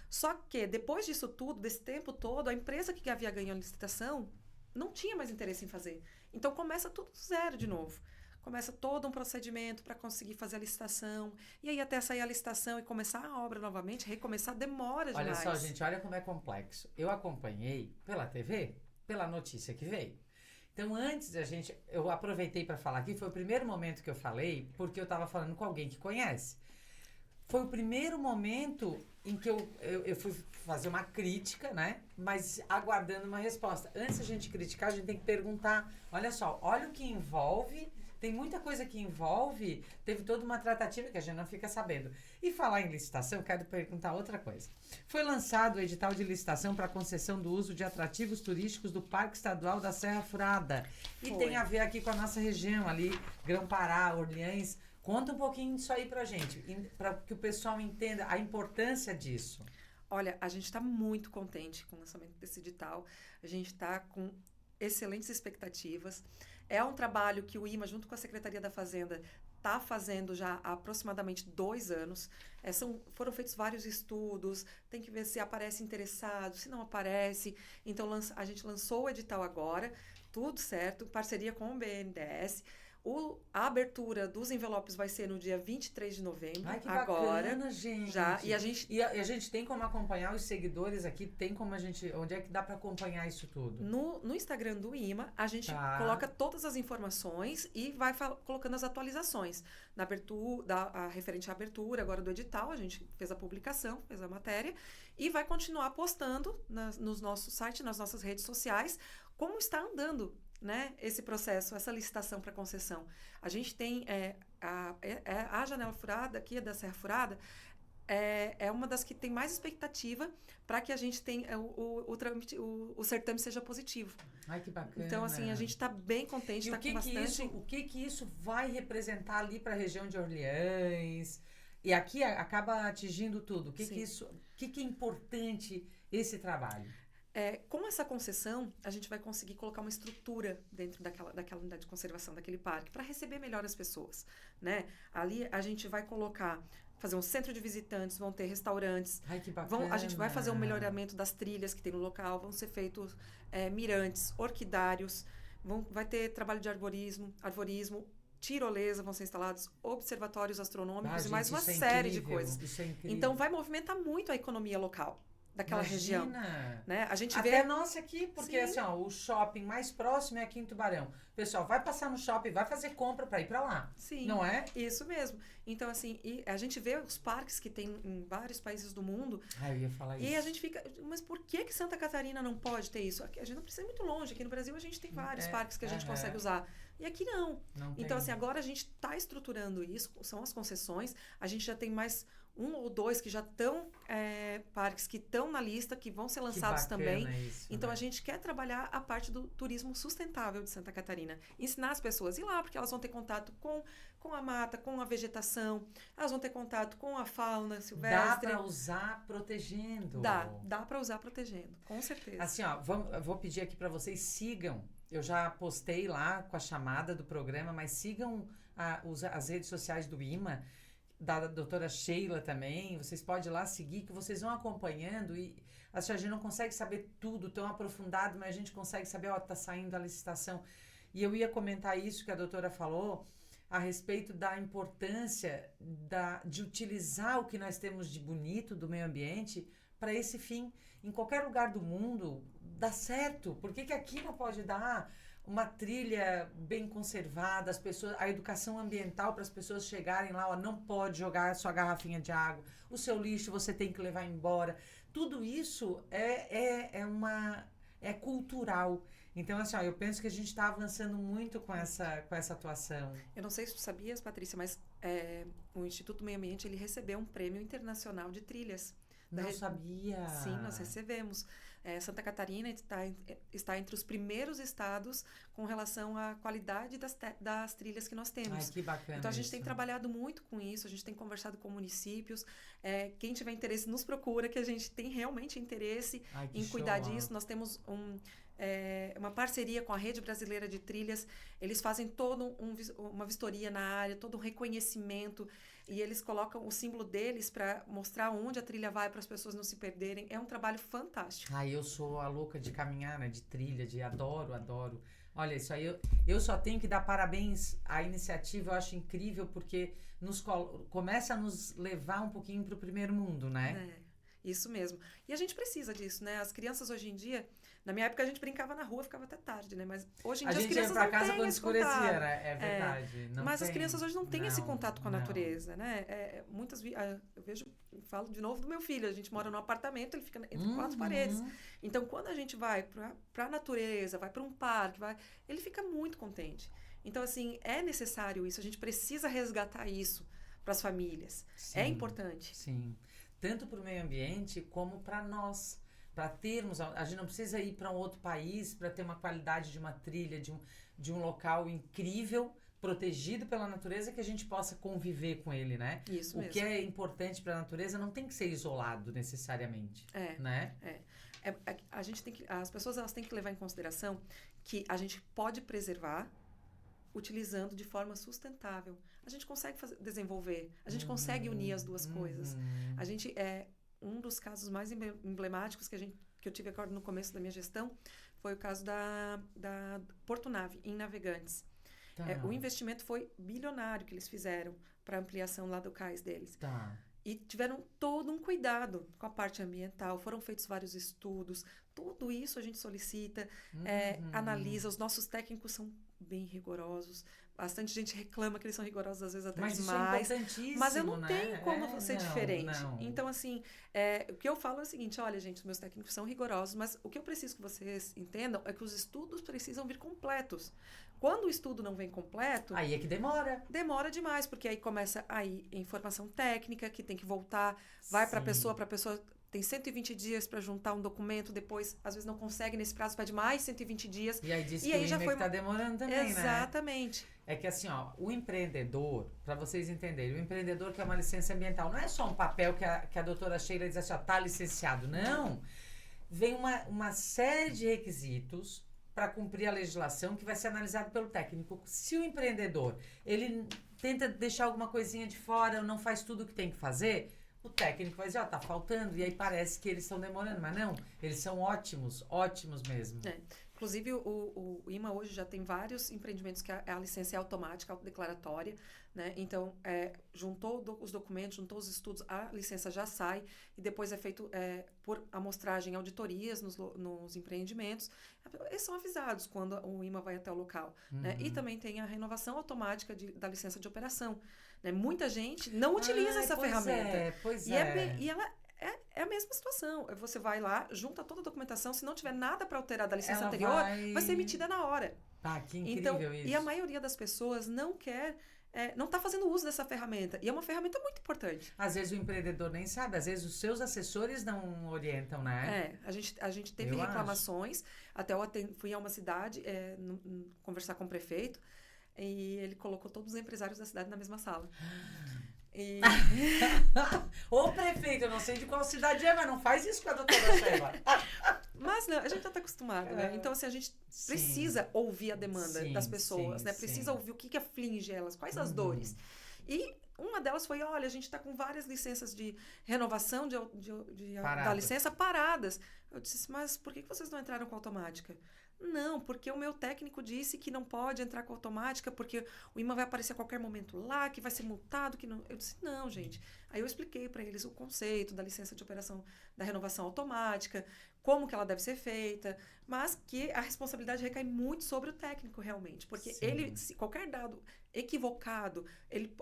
Só que depois disso tudo, desse tempo todo, a empresa que havia ganho a licitação não tinha mais interesse em fazer. Então, começa tudo do zero de novo. Começa todo um procedimento para conseguir fazer a licitação. E aí, até sair a licitação e começar a obra novamente, recomeçar, demora demais. Olha só, gente, olha como é complexo. Eu acompanhei pela TV, pela notícia que veio. Então, antes da gente... Eu aproveitei para falar aqui, foi o primeiro momento que eu falei, porque eu estava falando com alguém que conhece. Foi o primeiro momento em que eu fui fazer uma crítica, né? Mas aguardando uma resposta. Antes da gente criticar, a gente tem que perguntar. Olha só, olha o que envolve... Tem muita coisa que envolve, teve toda uma tratativa que a gente não fica sabendo. E falar em licitação, quero perguntar outra coisa. Foi lançado o edital de licitação para concessão do uso de atrativos turísticos do Parque Estadual da Serra Furada. E tem a ver aqui com a nossa região, ali, Grão-Pará, Orleans. Conta um pouquinho disso aí pra gente, para que o pessoal entenda a importância disso. Olha, a gente está muito contente com o lançamento desse edital. A gente está com excelentes expectativas. É um trabalho que o IMA, junto com a Secretaria da Fazenda, está fazendo já há aproximadamente 2 anos. Foram feitos vários estudos, tem que ver se aparece interessado, se não aparece. Então, a gente lançou o edital agora, tudo certo, parceria com o BNDES. A abertura dos envelopes vai ser no dia 23 de novembro. Ai, que agora, bacana, gente. Já, e a gente tem como acompanhar os seguidores aqui? Tem como onde é que dá para acompanhar isso tudo? No Instagram do IMA, a gente coloca todas as informações e vai colocando as atualizações. Na abertura, referente à abertura agora do edital, a gente fez a publicação, fez a matéria, e vai continuar postando nos nossos sites, nas nossas redes sociais, como está andando, né, esse processo, essa licitação para concessão. A gente tem a janela furada aqui, da Serra Furada, é uma das que tem mais expectativa para que a gente tenha o certame seja positivo. Ai, que bacana. Então, assim, a gente está bem contente, está com bastante... O que isso vai representar ali para a região de Orleans? E aqui acaba atingindo tudo. O que é importante esse trabalho? Com essa concessão, a gente vai conseguir colocar uma estrutura dentro daquela unidade de conservação, daquele parque, para receber melhor as pessoas, né? Ali a gente vai fazer um centro de visitantes, vão ter restaurantes. Ai, que bacana. A gente vai fazer um melhoramento das trilhas que tem no local, vão ser feitos mirantes, orquidários, vai ter trabalho de arvorismo, tirolesa vão ser instalados, observatórios astronômicos e mais uma série de coisas. Isso é incrível. Então, vai movimentar muito a economia local daquela região. Né? A gente até nossa aqui, porque assim, ó, o shopping mais próximo é aqui em Tubarão. O pessoal vai passar no shopping, vai fazer compra para ir para lá. Sim. Não é? Isso mesmo. Então, assim, a gente vê os parques que tem em vários países do mundo. Eu ia falar isso. E a gente fica, mas por que Santa Catarina não pode ter isso? A gente não precisa ir muito longe. Aqui no Brasil a gente tem vários parques que a gente consegue usar. E aqui não. Então, assim, agora a gente está estruturando isso, são as concessões. A gente já tem mais 1 ou 2 que já estão, parques que estão na lista, que vão ser lançados também. Isso, então, né? a gente quer trabalhar a parte do turismo sustentável de Santa Catarina. Ensinar as pessoas a ir lá, porque elas vão ter contato com a mata, com a vegetação, elas vão ter contato com a fauna silvestre. Dá para usar protegendo. Dá para usar protegendo, com certeza. Assim, ó, eu vou pedir aqui para vocês, sigam. Eu já postei lá com a chamada do programa, mas sigam as redes sociais do IMA, da doutora Sheila também. Vocês podem ir lá seguir, que vocês vão acompanhando. E a gente não consegue saber tudo tão aprofundado, mas a gente consegue saber, tá saindo a licitação. E eu ia comentar isso que a doutora falou, a respeito da importância de utilizar o que nós temos de bonito do meio ambiente para esse fim. Em qualquer lugar do mundo dá certo. Por que aqui não pode dar uma trilha bem conservada, a educação ambiental para as pessoas chegarem lá, não pode jogar a sua garrafinha de água, o seu lixo você tem que levar embora. Tudo isso é cultural. Então, assim, eu penso que a gente está avançando muito com essa atuação. Eu não sei se tu sabias, Patrícia, mas o Instituto Meio Ambiente ele recebeu um prêmio internacional de trilhas Não sabia. Sim, nós recebemos. Santa Catarina está entre os primeiros estados com relação à qualidade das trilhas que nós temos. Ai, que bacana. Então, a gente tem trabalhado muito com isso, a gente tem conversado com municípios. Quem tiver interesse, nos procura, que a gente tem realmente interesse em cuidar disso. Nós temos uma parceria com a Rede Brasileira de Trilhas. Eles fazem toda uma vistoria na área, todo um reconhecimento, e eles colocam o símbolo deles para mostrar onde a trilha vai, para as pessoas não se perderem. É um trabalho fantástico. Eu sou a louca de caminhar, né, de trilha, adoro. Olha, isso aí, eu só tenho que dar parabéns à iniciativa, eu acho incrível, porque começa a nos levar um pouquinho para o primeiro mundo, né? Isso mesmo. E a gente precisa disso, né? As crianças hoje em dia, na minha época a gente brincava na rua, ficava até tarde, né? Mas hoje em dia as crianças não têm esse contato. A gente ia pra casa quando escurecia, né? É verdade. Mas as crianças hoje não têm esse contato com a natureza, né? Eu falo de novo do meu filho, a gente mora num apartamento, ele fica entre 4 paredes. Então, quando a gente vai pra natureza, vai para um parque, ele fica muito contente. Então, assim, é necessário isso, a gente precisa resgatar isso para as famílias. Sim, é importante. Sim. Tanto para o meio ambiente como para nós, para termos, a gente não precisa ir para um outro país para ter uma qualidade de uma trilha, de um local incrível, protegido pela natureza, que a gente possa conviver com ele, né? Isso mesmo. O que é importante para a natureza não tem que ser isolado necessariamente, né? As pessoas elas têm que levar em consideração que a gente pode preservar utilizando de forma sustentável. A gente consegue desenvolver, a gente consegue unir as duas coisas. A gente um dos casos mais emblemáticos que eu tive agora no começo da minha gestão foi o caso da Porto Nave, em Navegantes. O investimento foi bilionário que eles fizeram para ampliação lá do cais deles. E tiveram todo um cuidado com a parte ambiental, foram feitos vários estudos, tudo isso a gente solicita, analisa, os nossos técnicos são bem rigorosos, bastante gente reclama que eles são rigorosos às vezes até demais. Isso é importantíssimo, mas eu não tenho como ser diferente. Não. Então, assim, o que eu falo é o seguinte, olha, gente, os meus técnicos são rigorosos, mas o que eu preciso que vocês entendam é que os estudos precisam vir completos. Quando o estudo não vem completo... Aí é que demora. Demora demais, porque aí começa aí informação técnica, que tem que voltar, vai para a pessoa tem 120 dias para juntar um documento, depois, às vezes não consegue nesse prazo, pede mais 120 dias. E aí diz que o IME está demorando também, né? Exatamente. É que assim, o empreendedor, para vocês entenderem, o empreendedor quer uma licença ambiental, não é só um papel que a doutora Sheila diz assim, tá licenciado. Não. Vem uma série de requisitos para cumprir a legislação que vai ser analisado pelo técnico. Se o empreendedor, ele tenta deixar alguma coisinha de fora ou não faz tudo o que tem que fazer, o técnico vai dizer, tá faltando, e aí parece que eles estão demorando, mas não, eles são ótimos mesmo. Inclusive, o IMA hoje já tem vários empreendimentos que a licença é automática, autodeclaratória, né? Então, juntou os documentos, juntou os estudos, a licença já sai e depois é feito por amostragem, auditorias nos empreendimentos. Eles são avisados quando o IMA vai até o local. Né? E também tem a renovação automática da licença de operação. Né? Muita gente não utiliza essa ferramenta. E ela é a mesma situação. Você vai lá, junta toda a documentação, se não tiver nada para alterar da licença anterior, vai ser emitida na hora. Que incrível isso. E a maioria das pessoas não quer, não está fazendo uso dessa ferramenta. E é uma ferramenta muito importante. Às vezes o empreendedor nem sabe, às vezes os seus assessores não orientam, né? A gente teve reclamações. Até eu fui a uma cidade conversar com o prefeito e ele colocou todos os empresários da cidade na mesma sala. Ô prefeito, eu não sei de qual cidade é, mas não faz isso com a doutora Sheila. Mas não, a gente já está acostumado, né? Então, assim, a gente precisa ouvir a demanda das pessoas, né? Precisa ouvir o que aflige elas, quais as dores. E uma delas foi, olha, a gente está com várias licenças de renovação da licença paradas. Eu disse, mas por que vocês não entraram com automática? Não, porque o meu técnico disse que não pode entrar com automática, porque o IMA vai aparecer a qualquer momento lá, que vai ser multado, que não... Eu disse, não, gente. Aí eu expliquei para eles o conceito da licença de operação da renovação automática, como que ela deve ser feita, mas que a responsabilidade recai muito sobre o técnico, realmente. Porque se qualquer dado equivocado, ele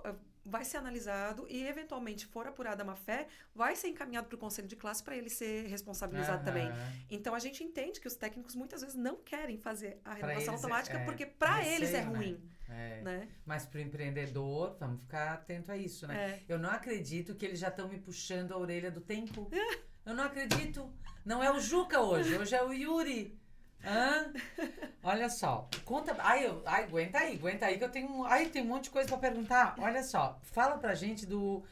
vai ser analisado e, eventualmente, for apurada a má-fé, vai ser encaminhado para o conselho de classe para ele ser responsabilizado também. Então, a gente entende que os técnicos, muitas vezes, não querem fazer a renovação automática, porque, para eles, é ruim. Né? Né? Mas para o empreendedor, vamos ficar atento a isso, né? Eu não acredito que eles já estão me puxando a orelha do tempo. Eu não acredito. Não é o Juca hoje é o Yuri. Hã? Olha só, conta. Aguenta aí que eu tenho. Tem um monte de coisa para perguntar. Olha só, fala pra gente do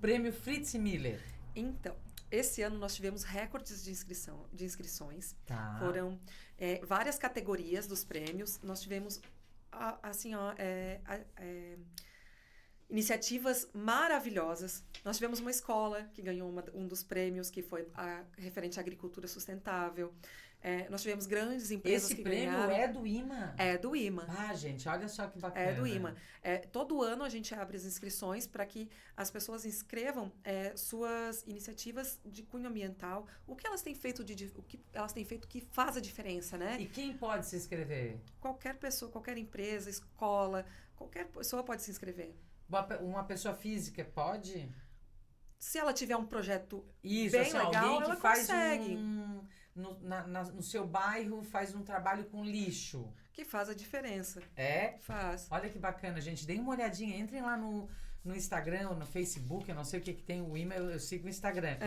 prêmio Fritz Miller. Então, esse ano nós tivemos recordes de inscrições. Tá. Foram várias categorias dos prêmios. Nós tivemos, iniciativas maravilhosas. Nós tivemos uma escola que ganhou um dos prêmios, que foi referente à agricultura sustentável. Nós tivemos grandes empresas que ganharam. Esse prêmio é do IMA? É do IMA. Gente, olha só que bacana. É do IMA. Todo ano a gente abre as inscrições para que as pessoas inscrevam suas iniciativas de cunho ambiental, o que elas têm feito o que elas têm feito que faz a diferença, né? E quem pode se inscrever? Qualquer pessoa, qualquer empresa, escola, qualquer pessoa pode se inscrever. Uma pessoa física pode? Se ela tiver um projeto bem legal, alguém que ela faz consegue. No seu bairro, faz um trabalho com lixo. Que faz a diferença. Faz. Olha que bacana, gente. Deem uma olhadinha. Entrem lá no Instagram ou no Facebook. Eu não sei o que tem o e-mail. Eu sigo o Instagram.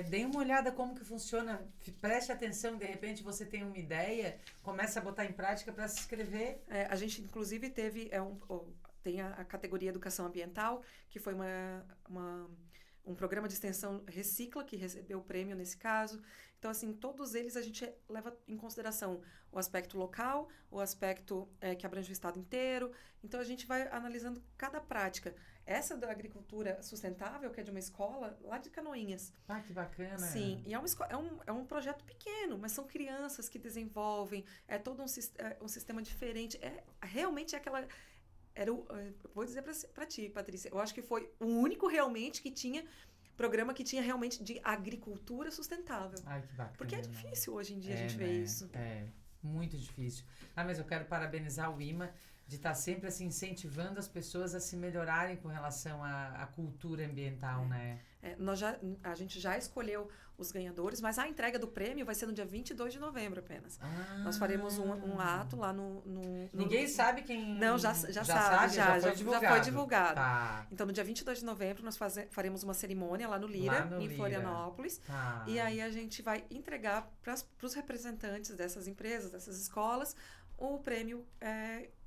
Deem uma olhada como que funciona. Preste atenção. De repente, você tem uma ideia. Começa a botar em prática para se inscrever. A gente, inclusive, teve... tem a categoria Educação Ambiental, que foi um programa de extensão Recicla, que recebeu o prêmio nesse caso. Então, assim, todos eles a gente leva em consideração o aspecto local, o aspecto que abrange o estado inteiro. Então, a gente vai analisando cada prática. Essa da agricultura sustentável, que é de uma escola lá de Canoinhas. Que bacana. Sim, e é um projeto pequeno, mas são crianças que desenvolvem, todo um sistema diferente. Realmente é aquela... vou dizer para ti, Patrícia, eu acho que foi o único realmente que tinha programa que tinha realmente de agricultura sustentável. Que bacana. Porque é difícil hoje em dia a gente ver isso. Muito difícil. Mas eu quero parabenizar o IMA de estar sempre assim, incentivando as pessoas a se melhorarem com relação à cultura ambiental, né? A gente já escolheu os ganhadores, mas a entrega do prêmio vai ser no dia 22 de novembro apenas. Nós faremos um ato lá no... Ninguém sabe quem... Não, já sabe, já foi divulgado. Tá. Então, no dia 22 de novembro, nós faremos uma cerimônia lá no Lira, em Florianópolis. Tá. E aí a gente vai entregar para os representantes dessas empresas, dessas escolas, o prêmio...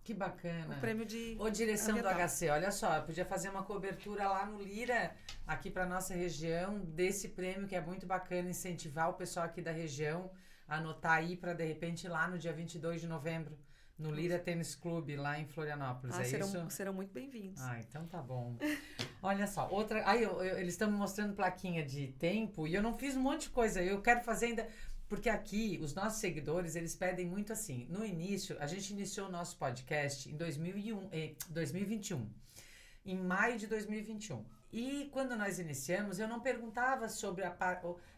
Que bacana. O prêmio de... Direção ambiental. do HC, olha só, eu podia fazer uma cobertura lá no Lira, aqui para nossa região, desse prêmio que é muito bacana, incentivar o pessoal aqui da região a anotar aí para, de repente, lá no dia 22 de novembro, no Lira Tênis Clube, lá em Florianópolis, isso? Serão muito bem-vindos. Então tá bom. Olha só, outra... eles estão me mostrando plaquinha de tempo e eu não fiz um monte de coisa, eu quero fazer ainda... Porque aqui, os nossos seguidores, eles pedem muito assim. No início, a gente iniciou o nosso podcast em 2021. Em maio de 2021. E quando nós iniciamos, eu não perguntava sobre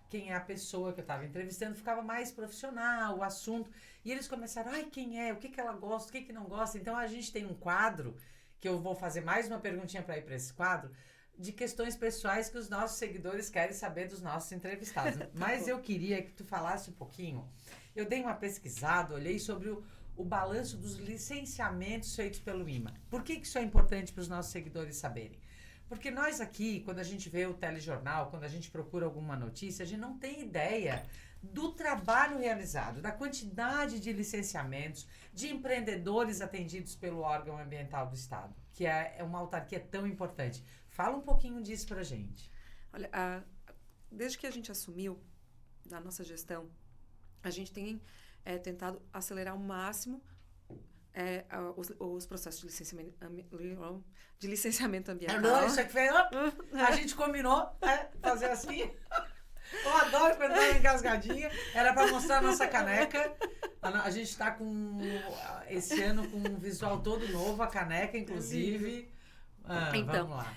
quem é a pessoa que eu estava entrevistando, ficava mais profissional, o assunto. E eles começaram, quem é? O que ela gosta? O que não gosta? Então, a gente tem um quadro, que eu vou fazer mais uma perguntinha para ir para esse quadro, de questões pessoais que os nossos seguidores querem saber dos nossos entrevistados. Mas eu queria que tu falasse um pouquinho. Eu dei uma pesquisada, olhei sobre o balanço dos licenciamentos feitos pelo IMA. Por que isso é importante para os nossos seguidores saberem? Porque nós aqui, quando a gente vê o telejornal, quando a gente procura alguma notícia, a gente não tem ideia do trabalho realizado, da quantidade de licenciamentos, de empreendedores atendidos pelo órgão ambiental do Estado, que é uma autarquia tão importante. Fala um pouquinho disso pra gente. Olha, desde que a gente assumiu da nossa gestão, a gente tem tentado acelerar ao máximo os processos de licenciamento ambiental. Isso aqui a gente combinou fazer assim. Eu adoro quando dá uma engasgadinha. Era para mostrar a nossa caneca. A gente está esse ano com um visual todo novo, a caneca, inclusive. Então, vamos lá.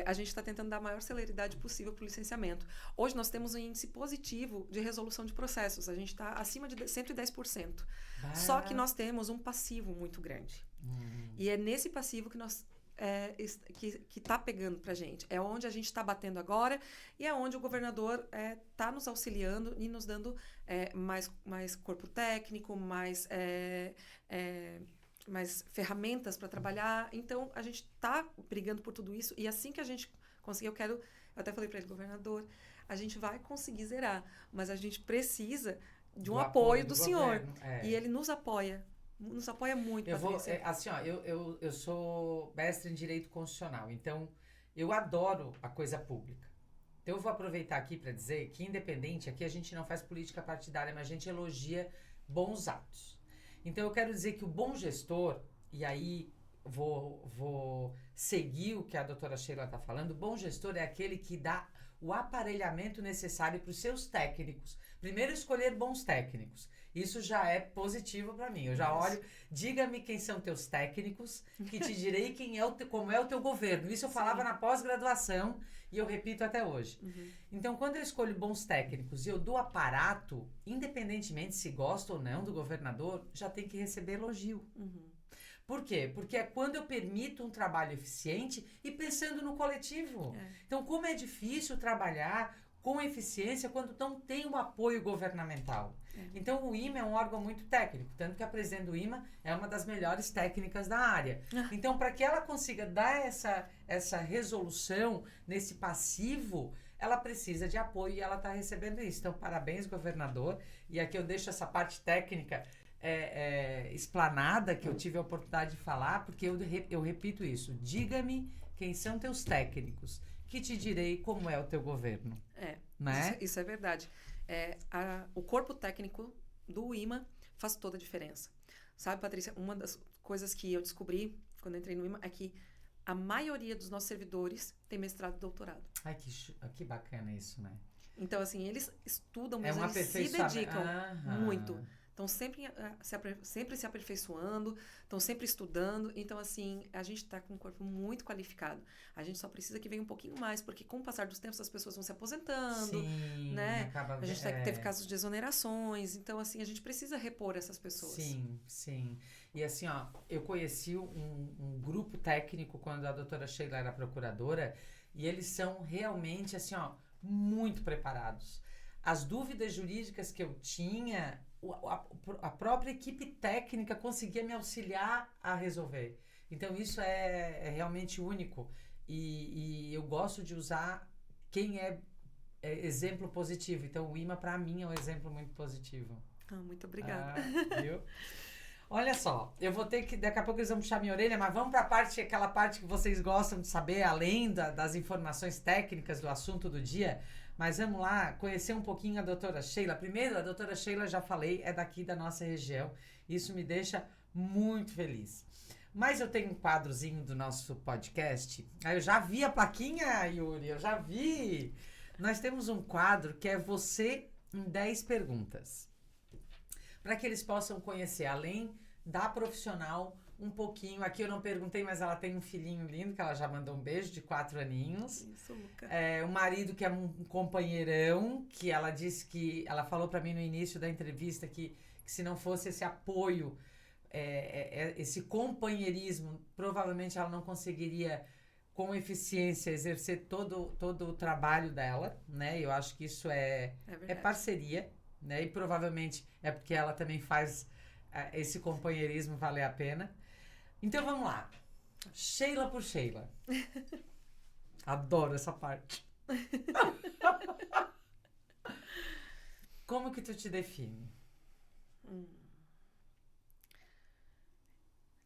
A gente está tentando dar a maior celeridade possível para o licenciamento. Hoje nós temos um índice positivo de resolução de processos. A gente está acima de 110%. Só que nós temos um passivo muito grande. E é nesse passivo que nós que está pegando para a gente. É onde a gente está batendo agora e é onde o governador está nos auxiliando e nos dando mais corpo técnico, mais mais ferramentas para trabalhar. Então, a gente está brigando por tudo isso. E assim que a gente conseguir, eu até falei para ele, governador, a gente vai conseguir zerar, mas a gente precisa de um apoio do senhor. E ele nos apoia muito, Patrícia. Assim, ó, eu sou mestre em Direito Constitucional, então eu adoro a coisa pública. Então eu vou aproveitar aqui para dizer que, independente, aqui a gente não faz política partidária, mas a gente elogia bons atos. Então eu quero dizer que o bom gestor, e aí vou seguir o que a doutora Sheila está falando, o bom gestor é aquele que dá o aparelhamento necessário para os seus técnicos. Primeiro, escolher bons técnicos. Isso já é positivo para mim. Eu já olho, diga-me quem são teus técnicos, que te direi como é o teu governo. Isso eu falava na pós-graduação e eu repito até hoje. Então, quando eu escolho bons técnicos e eu dou aparato, independentemente se gosta ou não do governador, já tem que receber elogio. Por quê? Porque é quando eu permito um trabalho eficiente e pensando no coletivo. Então, como é difícil trabalhar com eficiência quando não tem o apoio governamental. Então, o IMA é um órgão muito técnico, tanto que a presidente do IMA é uma das melhores técnicas da área. Então, para que ela consiga dar essa resolução nesse passivo, ela precisa de apoio e ela está recebendo isso. Então, parabéns, governador. E aqui eu deixo essa parte técnica explanada, que eu tive a oportunidade de falar, porque eu repito isso. Diga-me quem são teus técnicos, que te direi como é o teu governo. Né? Isso é verdade. O corpo técnico do IMA faz toda a diferença. Sabe, Patrícia, uma das coisas que eu descobri quando eu entrei no IMA é que a maioria dos nossos servidores tem mestrado e doutorado. Ai, que bacana isso, né? Então, assim, eles estudam, mas eles se dedicam muito. Estão sempre se aperfeiçoando, estão sempre estudando. Então, assim, a gente está com um corpo muito qualificado. A gente só precisa que venha um pouquinho mais, porque com o passar dos tempos as pessoas vão se aposentando. Sim, né? A gente teve casos de exonerações. Então, assim, a gente precisa repor essas pessoas. Sim, sim. E assim, ó, eu conheci um grupo técnico quando a doutora Sheila era procuradora, e eles são realmente, assim, ó, muito preparados. As dúvidas jurídicas que eu tinha, a própria equipe técnica conseguia me auxiliar a resolver. Então, isso é realmente único. E eu gosto de usar quem é exemplo positivo. Então, o IMA, para mim, é um exemplo muito positivo. Muito obrigada. Viu? Olha só, eu vou ter que... Daqui a pouco eles vão puxar minha orelha, mas vamos para aquela parte que vocês gostam de saber, além das informações técnicas do assunto do dia. Mas vamos lá, conhecer um pouquinho a doutora Sheila. Primeiro, a doutora Sheila, já falei, é daqui da nossa região. Isso me deixa muito feliz. Mas eu tenho um quadrozinho do nosso podcast. Eu já vi a plaquinha, Yuri, eu já vi. Nós temos um quadro que é Você em 10 Perguntas. Para que eles possam conhecer, além da profissional, um pouquinho. Aqui eu não perguntei, mas ela tem um filhinho lindo, que ela já mandou um beijo, de 4 aninhos. Isso, Luca. O marido, que é um companheirão, que ela disse que... Ela falou para mim no início da entrevista que se não fosse esse apoio, esse companheirismo, provavelmente ela não conseguiria, com eficiência, exercer todo o trabalho dela, né? Eu acho que isso é parceria, né? E provavelmente é porque ela também faz esse companheirismo valer a pena. Então, vamos lá. Sheila por Sheila. Adoro essa parte. Como que tu te define?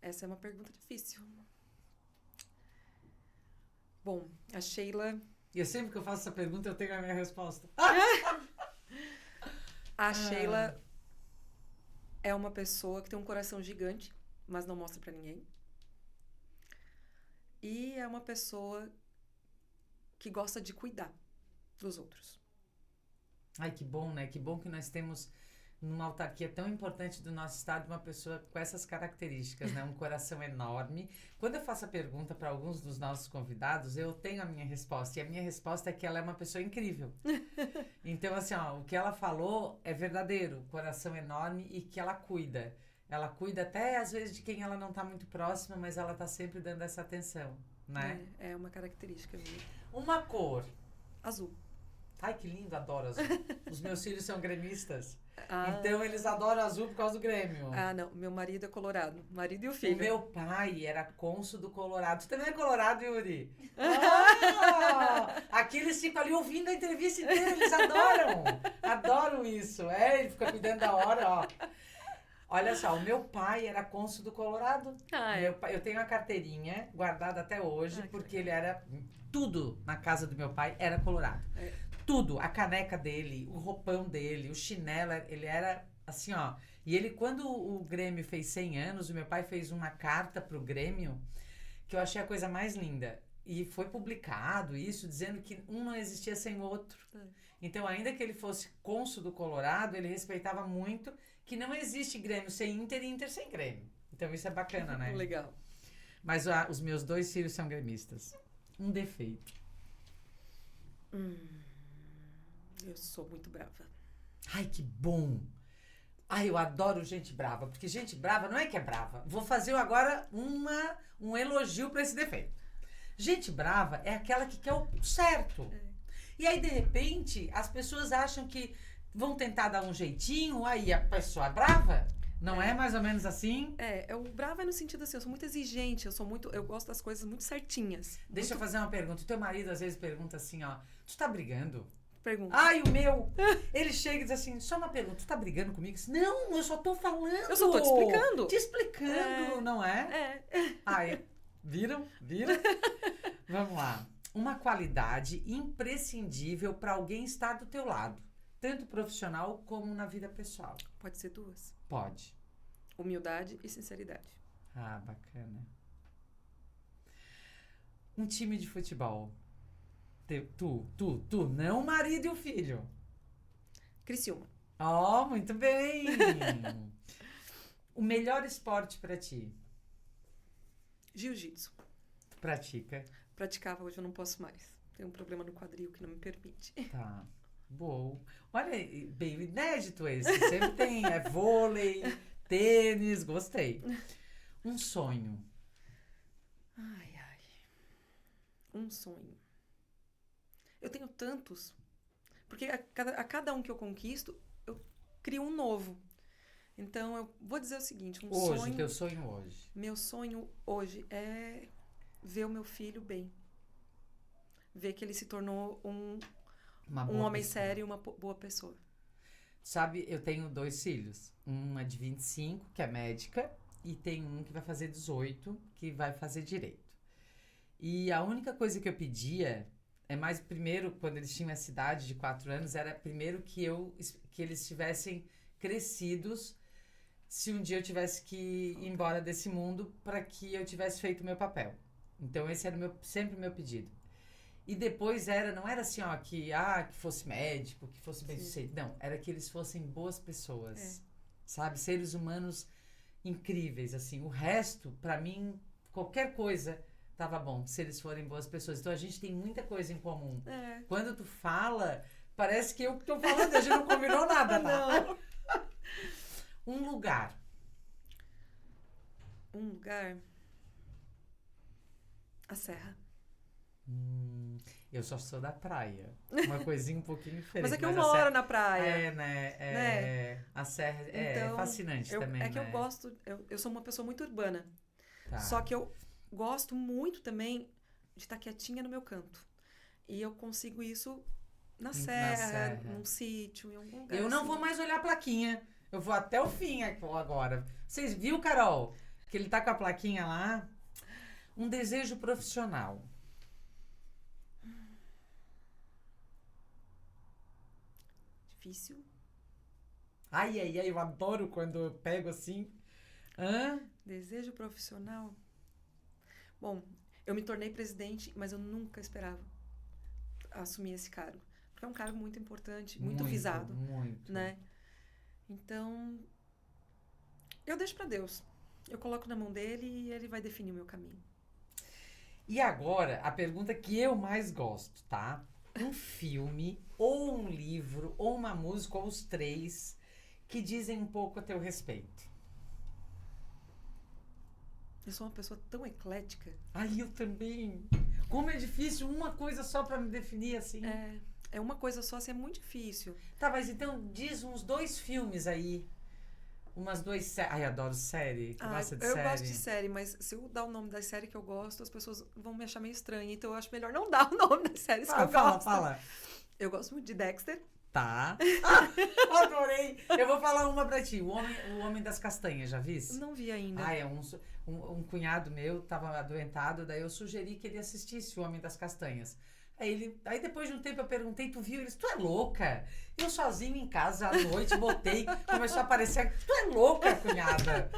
Essa é uma pergunta difícil. Bom, a Sheila... E sempre que eu faço essa pergunta, eu tenho a minha resposta. A Sheila é uma pessoa que tem um coração gigante, mas não mostra pra ninguém. E é uma pessoa que gosta de cuidar dos outros. Ai, que bom, né? Que bom que nós temos numa autarquia tão importante do nosso estado uma pessoa com essas características, né? Um coração enorme. Quando eu faço a pergunta para alguns dos nossos convidados, eu tenho a minha resposta. E a minha resposta é que ela é uma pessoa incrível. Então, assim, ó, o que ela falou é verdadeiro. Coração enorme e que ela cuida. Ela cuida até, às vezes, de quem ela não está muito próxima, mas ela está sempre dando essa atenção, né? É uma característica minha. Uma cor. Azul. Ai, que lindo, adoro azul. Os meus filhos são gremistas. Ah. Então, eles adoram azul por causa do Grêmio. Ah, não. Meu marido é colorado. Marido e o O filho. meu pai era cônsul do Colorado. Tu também é colorado, Yuri? Ah, aqui eles ficam ali ouvindo a entrevista inteira, eles adoram. Adoram isso. Ele fica cuidando da hora, ó. Olha só, o meu pai era cônsul do Colorado. Meu pai, eu tenho a carteirinha guardada até hoje, porque ele era... Tudo na casa do meu pai era colorado. Tudo. A caneca dele, o roupão dele, o chinelo, ele era assim, ó. E ele, quando o Grêmio fez 100 anos, o meu pai fez uma carta pro Grêmio, que eu achei a coisa mais linda. E foi publicado isso, dizendo que um não existia sem o outro. Então, ainda que ele fosse cônsul do Colorado, ele respeitava muito que não existe Grêmio sem Inter e Inter sem Grêmio. Então, isso é bacana, né? Legal. Mas os meus 2 filhos são gremistas. Um defeito. Eu sou muito brava. Ai, que bom! Ai, eu adoro gente brava, porque gente brava não é que é brava. Vou fazer agora um elogio para esse defeito. Gente brava é aquela que quer o certo. E aí, de repente, as pessoas acham que vão tentar dar um jeitinho, aí a pessoa é brava. Não é mais ou menos assim? O brava é no sentido assim, eu sou muito exigente, eu gosto das coisas muito certinhas. Deixa eu fazer uma pergunta. O teu marido às vezes pergunta assim, ó, tu tá brigando? Pergunta. Ai, o meu! Ele chega e diz assim, só uma pergunta, tu tá brigando comigo? Não, eu só tô falando. Eu só tô te explicando. Te explicando, não é? Ai, viram? Vamos lá. Uma qualidade imprescindível para alguém estar do teu lado, tanto profissional como na vida pessoal. Pode ser 2. Pode. Humildade e sinceridade. Ah, bacana. Um time de futebol. Tu, não o marido e o filho. Criciúma. Oh, muito bem. O melhor esporte pra ti? Jiu-jitsu. Tu pratica? Praticava, hoje eu não posso mais. Tenho um problema no quadril que não me permite. Tá. Boa. Olha, bem inédito esse. Sempre tem, vôlei, tênis, gostei. Um sonho. Ai. Um sonho. Eu tenho tantos. Porque a cada um que eu conquisto, eu crio um novo. Então, eu vou dizer o seguinte, Hoje, teu sonho hoje. Meu sonho hoje é ver o meu filho bem. Ver que ele se tornou um homem sério e uma boa pessoa. Sabe, eu tenho 2 filhos. Uma de 25, que é médica, e tem um que vai fazer 18, que vai fazer direito. E a única coisa que eu pedia primeiro, quando eles tinham essa idade de 4 anos, era primeiro que eles tivessem crescidos, se um dia eu tivesse que ir embora desse mundo, para que eu tivesse feito o meu papel. Então, esse era sempre o meu pedido. E depois não era assim, ó, que fosse médico, que fosse bem-sucedido. Não, era que eles fossem boas pessoas, sabe? Seres humanos incríveis, assim. O resto, pra mim, qualquer coisa tava bom, se eles forem boas pessoas. Então, a gente tem muita coisa em comum. Quando tu fala, parece que eu que tô falando, a gente não combinou nada, tá? Não. Um lugar. Um lugar? A Serra. Eu só sou da praia. Uma coisinha um pouquinho diferente. Mas é que eu moro na praia. Né? A Serra é fascinante também, que eu gosto... Eu sou uma pessoa muito urbana. Tá. Só que eu gosto muito também de estar quietinha no meu canto. E eu consigo isso na serra, num sítio, em algum lugar. Eu não vou mais olhar a plaquinha. Eu vou até o fim agora. Vocês viram, Carol? Que ele tá com a plaquinha lá. Um desejo profissional. Difícil. Ai, eu adoro quando eu pego assim. Desejo profissional? Bom, eu me tornei presidente, mas eu nunca esperava assumir esse cargo. Porque é um cargo muito importante, muito visado. Muito. Né? Então, eu deixo para Deus. Eu coloco na mão dele e ele vai definir o meu caminho. E agora, a pergunta que eu mais gosto, tá? Um filme, ou um livro, ou uma música, ou os 3, que dizem um pouco a teu respeito. Eu sou uma pessoa tão eclética. Ai, eu também. Como é difícil uma coisa só pra me definir assim. É uma coisa só, assim, é muito difícil. Tá, mas então diz uns 2 filmes aí. Umas 2 séries. Ai, adoro série. Gosta de eu série? gosto de série, mas se eu dar o nome da série que eu gosto, as pessoas vão me achar meio estranha. Então eu acho melhor não dar o nome das séries que eu gosto. Fala. Eu gosto muito de Dexter. Tá. Adorei. Eu vou falar uma pra ti. O Homem das Castanhas, já viste? Não vi ainda. Ah, é um cunhado meu, tava adoentado, daí eu sugeri que ele assistisse O Homem das Castanhas. Aí depois de um tempo eu perguntei, tu viu? Ele disse, tu é louca? Eu sozinho em casa à noite, botei, começou a aparecer, tu é louca, cunhada?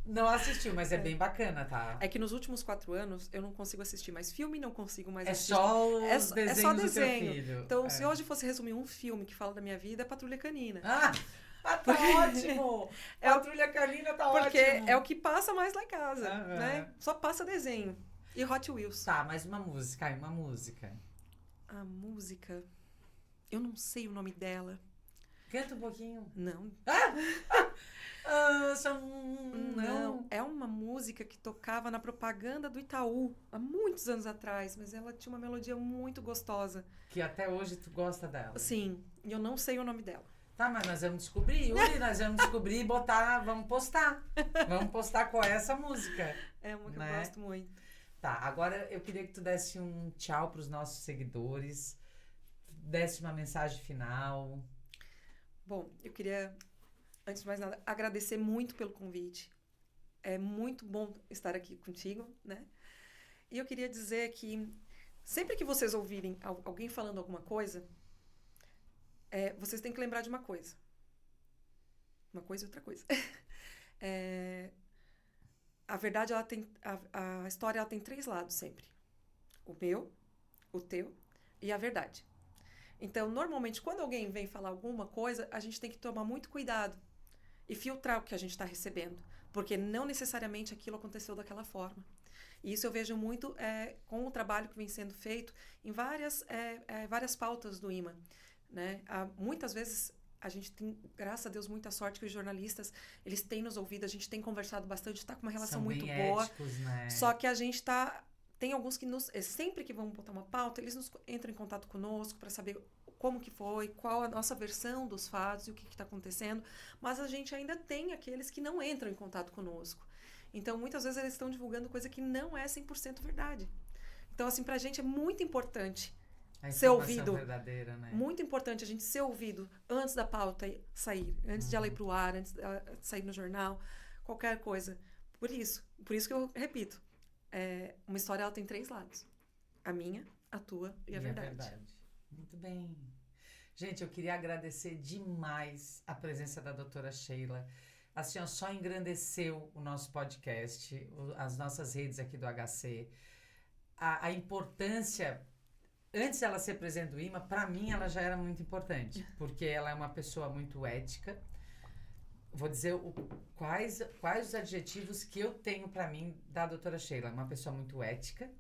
Não assistiu, mas é bem bacana, tá? É que nos últimos 4 anos eu não consigo assistir mais filme, não consigo mais É assistir. só os É desenhos só do teu desenho. filho. Então, se hoje fosse resumir um filme que fala da minha vida, é Patrulha Canina. Tá ótimo! Patrulha Canina tá ótimo! Porque é o que passa mais lá em casa, né? Só passa desenho. E Hot Wheels. Tá, mas uma música. A música... Eu não sei o nome dela. Canta um pouquinho. Não. Não. É uma música que tocava na propaganda do Itaú, há muitos anos atrás, mas ela tinha uma melodia muito gostosa. Que até hoje tu gosta dela. Sim, e eu não sei o nome dela. Tá, mas nós vamos descobrir, Yuri, nós vamos descobrir e botar, vamos postar. Vamos postar qual é essa música. É uma que né? eu gosto muito. Tá, agora eu queria que tu desse um tchau pros nossos seguidores, desse uma mensagem final. Bom, eu queria, antes de mais nada, agradecer muito pelo convite. É muito bom estar aqui contigo, né? E eu queria dizer que sempre que vocês ouvirem alguém falando alguma coisa, vocês têm que lembrar de uma coisa. Uma coisa e outra coisa. A verdade, ela tem, a história, ela tem 3 lados sempre. O meu, o teu e a verdade. Então, normalmente, quando alguém vem falar alguma coisa, a gente tem que tomar muito cuidado e filtrar o que a gente está recebendo, porque não necessariamente aquilo aconteceu daquela forma. E isso eu vejo muito com o trabalho que vem sendo feito em várias pautas do IMA. Né? Muitas vezes a gente tem, graças a Deus, muita sorte que os jornalistas, eles têm nos ouvido, a gente tem conversado bastante, está com uma relação muito boa. Éticos, né? Só que a gente tem alguns que sempre que vão botar uma pauta, eles entram em contato conosco para saber como que foi, qual a nossa versão dos fatos e o que está acontecendo, mas a gente ainda tem aqueles que não entram em contato conosco. Então, muitas vezes eles estão divulgando coisa que não é 100% verdade. Então, assim, pra gente é muito importante ser ouvido. Verdadeira, né? Muito importante a gente ser ouvido antes da pauta sair, antes de ela ir pro ar, antes de sair no jornal, qualquer coisa. Por isso que eu repito, uma história ela tem 3 lados. A minha, a tua e a verdade. Muito bem. Gente, eu queria agradecer demais a presença da doutora Sheila. Assim, só engrandeceu o nosso podcast, as nossas redes aqui do HC. A importância, antes dela ser presidente do IMA, para mim ela já era muito importante, porque ela é uma pessoa muito ética. Vou dizer quais os adjetivos que eu tenho para mim da doutora Sheila. Uma pessoa muito ética,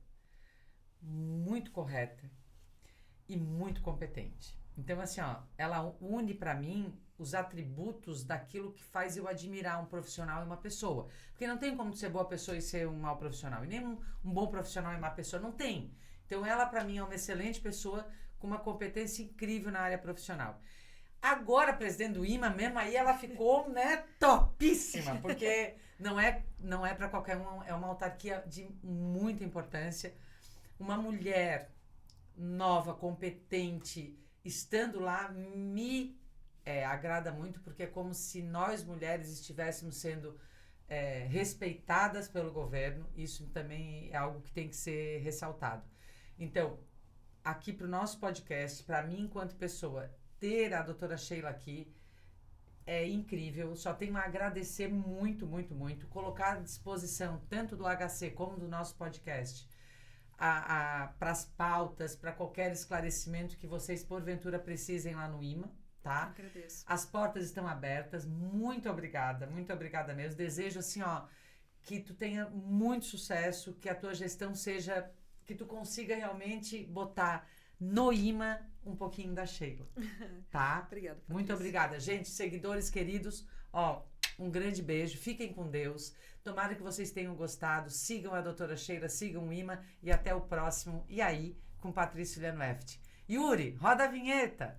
muito correta e muito competente. Então, assim, ela une para mim os atributos daquilo que faz eu admirar um profissional e uma pessoa. Porque não tem como ser boa pessoa e ser um mau profissional. E nem um bom profissional e má pessoa. Não tem. Então, ela, para mim, é uma excelente pessoa com uma competência incrível na área profissional. Agora, presidente do IMA mesmo, aí ela ficou, né, topíssima. Porque não é para qualquer um, é uma autarquia de muita importância. Uma mulher nova, competente, estando lá, me agrada muito, porque é como se nós mulheres estivéssemos sendo respeitadas pelo governo. Isso também é algo que tem que ser ressaltado. Então, aqui para o nosso podcast, para mim, enquanto pessoa, ter a doutora Sheila aqui é incrível. Só tenho a agradecer muito, muito, muito. Colocar à disposição, tanto do HC como do nosso podcast, para as pautas, para qualquer esclarecimento que vocês, porventura, precisem lá no IMA, tá? Agradeço. As portas estão abertas. Muito obrigada mesmo. Desejo, assim, que tu tenha muito sucesso, que a tua gestão seja, que tu consiga realmente botar no IMA um pouquinho da Sheila, tá? Obrigada, Patrícia. Muito obrigada. Gente, seguidores queridos, um grande beijo. Fiquem com Deus. Tomara que vocês tenham gostado. Sigam a doutora Sheila, sigam o IMA e até o próximo. E aí, com Patrícia Liano Eft. Yuri, roda a vinheta.